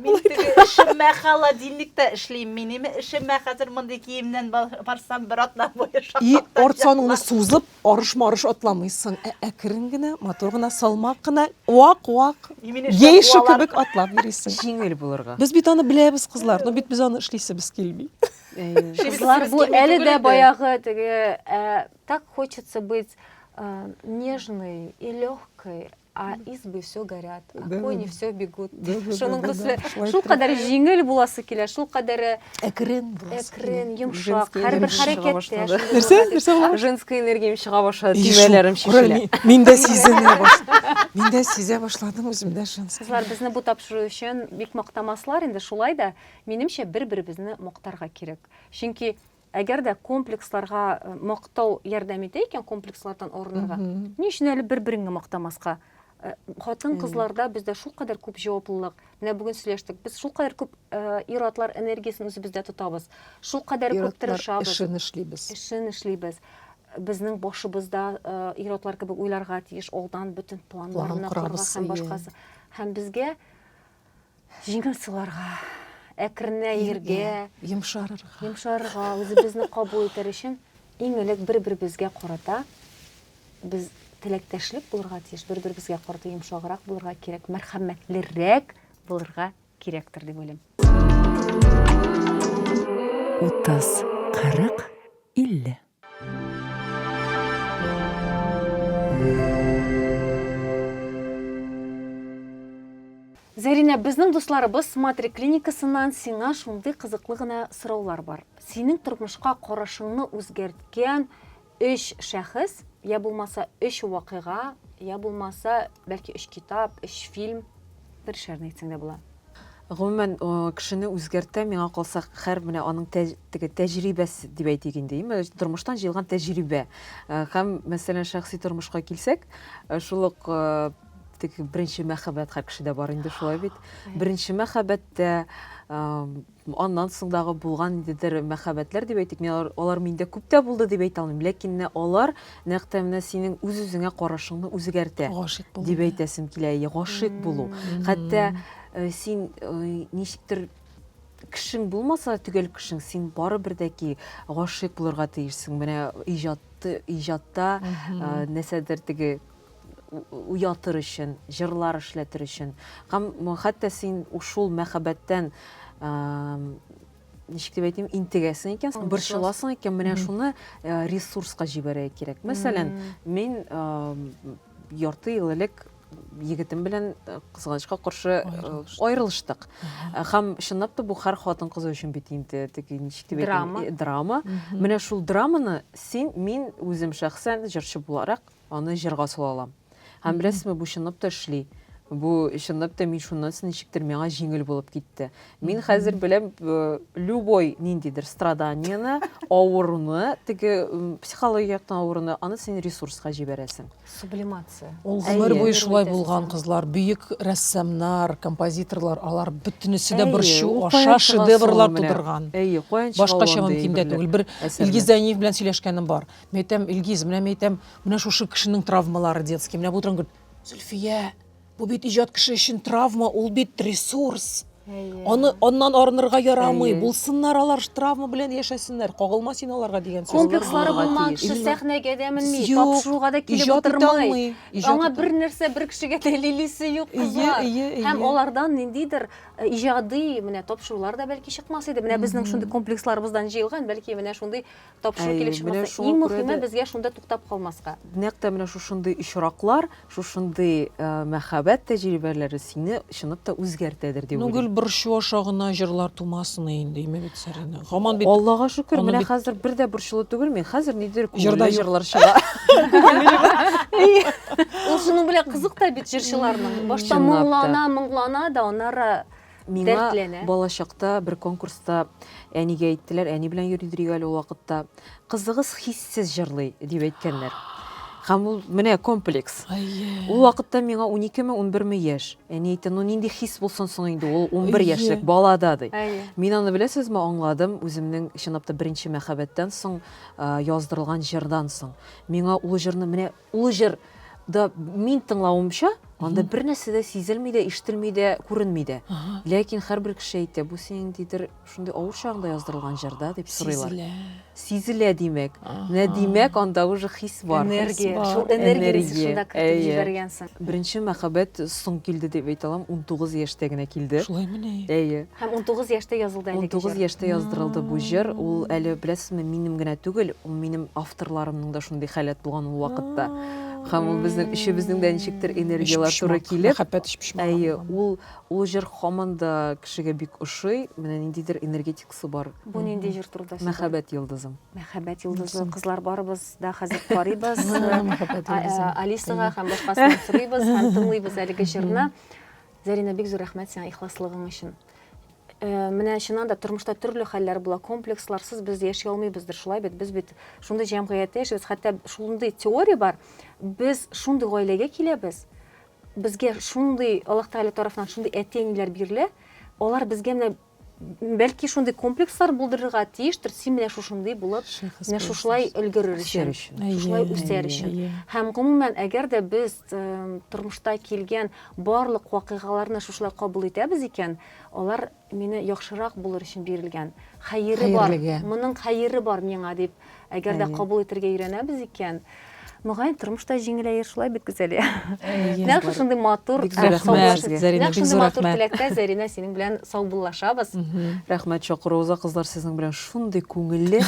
Мин теге эшемә холодильникта эшлим. Минем эшемә хәзер мондый киемнән барсам бер атна буе шаккатта. Орцаныңны сузып, арыш-марыш атламыйсың. Әкрен генә, матур гына, салмак кына, вак-вак, гейша кебек атлап йөрисең. Җиңел булырга. Біз бит аны беләбез, кызлар. Но бит без аны эшлисебез килми. Кызлар, бу әле дә баягы теге так хочется быть нежной и легкой, а избы все горят, а кони все бегут. Шуның төсле, шул кадәр җиңел буласы килә, шул кадәр әкрен, йомшак, һәрбер хәрәкәттә. Нәрсә була? Женская энергия чыга башлады, тимәләрем шишелә. Мин дә сизенә башладым. Мин дә сизә башладым үземдә шунсы. Кызлар, безне бу тапшыру өчен бик мактамаслар инде, шулай да минемчә бер-беребезне мактарга кирәк. Чөнки әгәр дә комплексларга мактау ярдәм итә икән, комплекслардан арынырга, ни өчен әле бер-береңне мактамаска? Хатын-кызларда бездә шул кадәр күп җаваплылык. Менә бүген сөйләштек. Без шул кадәр күп ир-атлар энергиясын үзебездә тотабыз. Шул кадәр күп тырышабыз. Эшен эшлибез. Безнең башыбызда ир-атлар кебек уйларга тиеш, алдан бөтен планнарны корырга һәм башкасы. Һәм безгә җиңел сыларга, әкренәергә, йомшарырга, үзебезне кабул итәр өчен иң элек бер-беребезгә карата без теләктәшлек булырга тиеш, бер-беребезгә карата йомшаграк булырга кирәк, мәрхәмәтлерәк булырга кирәктер дип уйлыйм. 30, 40, 50. Зәринә, безнең дусларыбыз Смотри клиникасыннан сиңа шундый кызыклы гына сораулар бар. Синең тормышка карашыңны үзгәрткән 3 шәхес, я булмаса 3 вакыйга, я булмаса бәлки 3 китап, 3 фильм, бер шәрне әйтсәң дә була. Гомумән кешене үзгәртә, миңа калса һәр менә аның тәҗрибәсе дип әйтик инде. Тормыштан җыелган тәҗрибә. Һәм мәсәлән шәхси тормышка килсәк, шул ук беренче мәхәббәт һәр кешедә бар инде, шулай бит. Беренче мәхәббәттә аннан соңдагы булган ниндидер мәхәббәтләр дип әйтик, алар миндә күп тә булды дип әйтә алмыйм, ләкин алар нәкъ менә синең үз-үзеңә карашыңны үзгәртә дип әйтәсем килә, гашыйк булу. Хәтта син ничектер кешең булмаса, төгәл кешең, син барыбер дә ки гашыйк булырга тиешсең. Менә иҗатта нәрсәдер теге уятыр өчен, җырлар эшләтер өчен. Һәм хәтта син шул мәхәббәттән ничек дип әйтим, интегәсең икән, борчыласың икән, менә шуны ресурска җибәрә кирәк. Мәсәлән, мин ярты ел элек егетем белән кызганычка каршы аерылыштык. Һәм чынлап та бу һәр хатын-кыз өчен бит инде теге ничек дип әйтим, драма. Менә шул драманы мин үзем шәхсән җырчы буларак аны җырга сала алам. Һәм беләсезме, бу чынлап та эшли. Бу чынлап та мин шуннан соң ничектер миңа җиңел булып китте. Мин хәзер беләм любой ниндидер страданияны, авыруны, теге психология яктан авыруны, аны син ресурска җибәрәсең. Сублимация. Ул гомер Әйе. буе шулай булган кызлар, бөек рәссамнар, композиторлар, алар бөтенесе дә борчу Әйе, ул аша каян чыга шедеврлар соң менә? тудырган. Әйе, каян чыга Башкача ул андый мөмкин дә берләр? түгел. Бер Әсәрләр. Илгиз Зәниев белән сөйләшкәнем бар. Мен әйтәм, Илгиз, менә шушы кешенең травмалары детский. Менә бу торган Зөлфия, бу бит иҗат кеше өчен травма, ул бит ресурс. Аннан арынырга ярамый. Әйе. Булсыннар алар травма белән яшәсеннәр. Кагылма син аларга дигән сүз. Комплекслары Булырга булмаган тиеш. кеше сәхнәгә дә менми, Юк, тапшыруга да килеп иҗат итә утырмый. алмый, иҗат Аңа итә бер нәрсә бер кешегә дәлилисе юк Әйе, кызлар. әйе, Һәм әйе. алардан ниндидер иҗади менә тапшырулар да бәлки чыкмас иде. Менә безнең шундый комплексларыбыздан җыелган, бәлки менә шундый тапшыру Әйе, килеп менә чыкмас. шуңа Иң күрә мөһиме дә- безгә шунда туктап калмаска. Нәкъ тә менә шушындый очраклар, шушындый мәхәббәт тәҗрибәләре сине чынлап та үзгәртәдер дип Нүгел уйлыйм. борчу аша гына җырлар тумасын инде, име бит Сәринә. Гаман бит Аллага шөкер, аны менә бит- хәзер бер дә борчылу түгел мин. Хәзер нидер Җырда күңелле юк. җырлар чыга. Ул шуның белән кызык та бит җырчыларның. Башта Чынлап та. моңлана да, аннары Миңа дәртләнә. балачакта бер конкурста әнигә әйттеләр, әни белән йөридер әле ул вакытта. Кызыгыз хиссез җырлый дип әйткәннәр. Һәм ул менә комплекс. Әйе. Ул вакытта миңа 12-ме, 11-ме яшь. Әни әйтте, ну нинди хис булсын соң инде, ул 11 Әйе. яшьлек балада ди. Әйе. Мин аны беләсезме аңладым үземнең чынлап та беренче мәхәббәттән соң яздырылган җырдан соң. Миңа ул җырны менә ул җыр да мин тыңлавымча, анда бер нәрсә дә сизелми дә, ишетелми дә, күренми дә. Ләкин һәрбер кеше әйтә, бу синең дидер шундый авыр чагында яздырылган җырда дип сорыйлар. Сизелә. Сизелә димәк. Менә димәк анда уже хис бар. Энергия. бар. Шул энергияны Энергия. шунда кертеп Әйе. җибәргәнсең. Беренче мәхәббәт соң килде дип әйтә алам, 19 яшьтә генә килде. Шулай менә. Әйе. Һәм 19 яшьтә язылды әлеге 19 җыр. яшьтә яздырылды бу җыр. Ул әле беләсезме, минем генә түгел, ул минем авторларымның да шундый халәт булган ул вакытта. Һәм ул безнең өчебезнең дә ничектер энергиялар туры килеп, Мәхәббәт ишпишмак. әйе, ул җыр һаман да кешегә бик ошый, менә ниндидер энергетикасы бар. Бу нинди җыр турында сөйләде? Мәхәббәт йолдызым. Мәхәббәт йолдызы кызлар барыбыз да хәзер карыйбыз. Мәхәббәт йолдызы. Алисага һәм башкасына сорыйбыз һәм тыңлыйбыз әлеге җырны. Зарина, бик зур рәхмәт сиңа ихласлыгың өчен. Менә чыннан да тормышта төрле хәлләр була, комплексларсыз без яши алмыйбыздыр, шулай бит. Без бит шундый җәмгыятьтә яшибез, хәтта шундый теория бар. Без шундый гаиләгә киләбез. Безгә шундый Аллаһ Тәгалә тарафыннан шундый әтиңләр бирелә. Алар безгә менә бәлки шундый комплекслар булдырырга тиештер. Син менә шушындый булып, менә шушлай өлгерер өчен. Шулай үсәр өчен. Һәм гомумән, әгәр дә без тормышта килгән барлык вакыйгаларны шушлай кабул итәбез икән, алар мине яхшырак булыр өчен бирелгән. Хәере бар. Хәерлегә. Моның хәере бар миңа дип, әгәр дә кабул итәргә өйрәнәбез икән, мөгаен тормышта җиңеләер, шулай бит гүзәл. Нәкъ шундый матур, Бик зур рәхмәт, Зарина, бик зур рәхмәт. теләктә Зарина синең белән саубуллашабыз. Рәхмәт чакыруыгызга, кызлар, сезнең белән шундый күңелле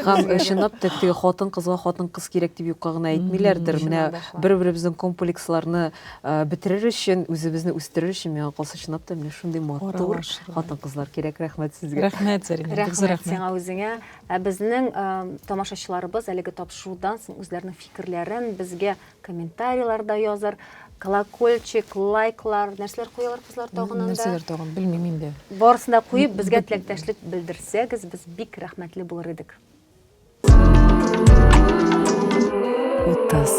һәм чынлап та теге хатын кызга хатын кыз кирәк дип юкка гына әйтмиләрдер. Менә бер-беребезнең комплексларны бетерер өчен, үзебезне үстерер өчен миңа калса чынлап та менә шундый матур Аралашырга. хатын кызлар кирәк. Рәхмәт сезгә. Рәхмәт, Зарина. Бик зур Рәхмәт рәхмәт. сиңа үзеңә. Безнең тамашачыларыбыз әлеге тапшырудан соң үзләренең фикерләрен безгә комментарийларда язар. Колокольчик, лайклар, нәрсәләр куялар кызлар тагынында. Нәрсәләр тагын белмим инде. Барысында куеп безгә теләктәшлек белдерсәгез, без бик рәхмәтле булыр идек. Утас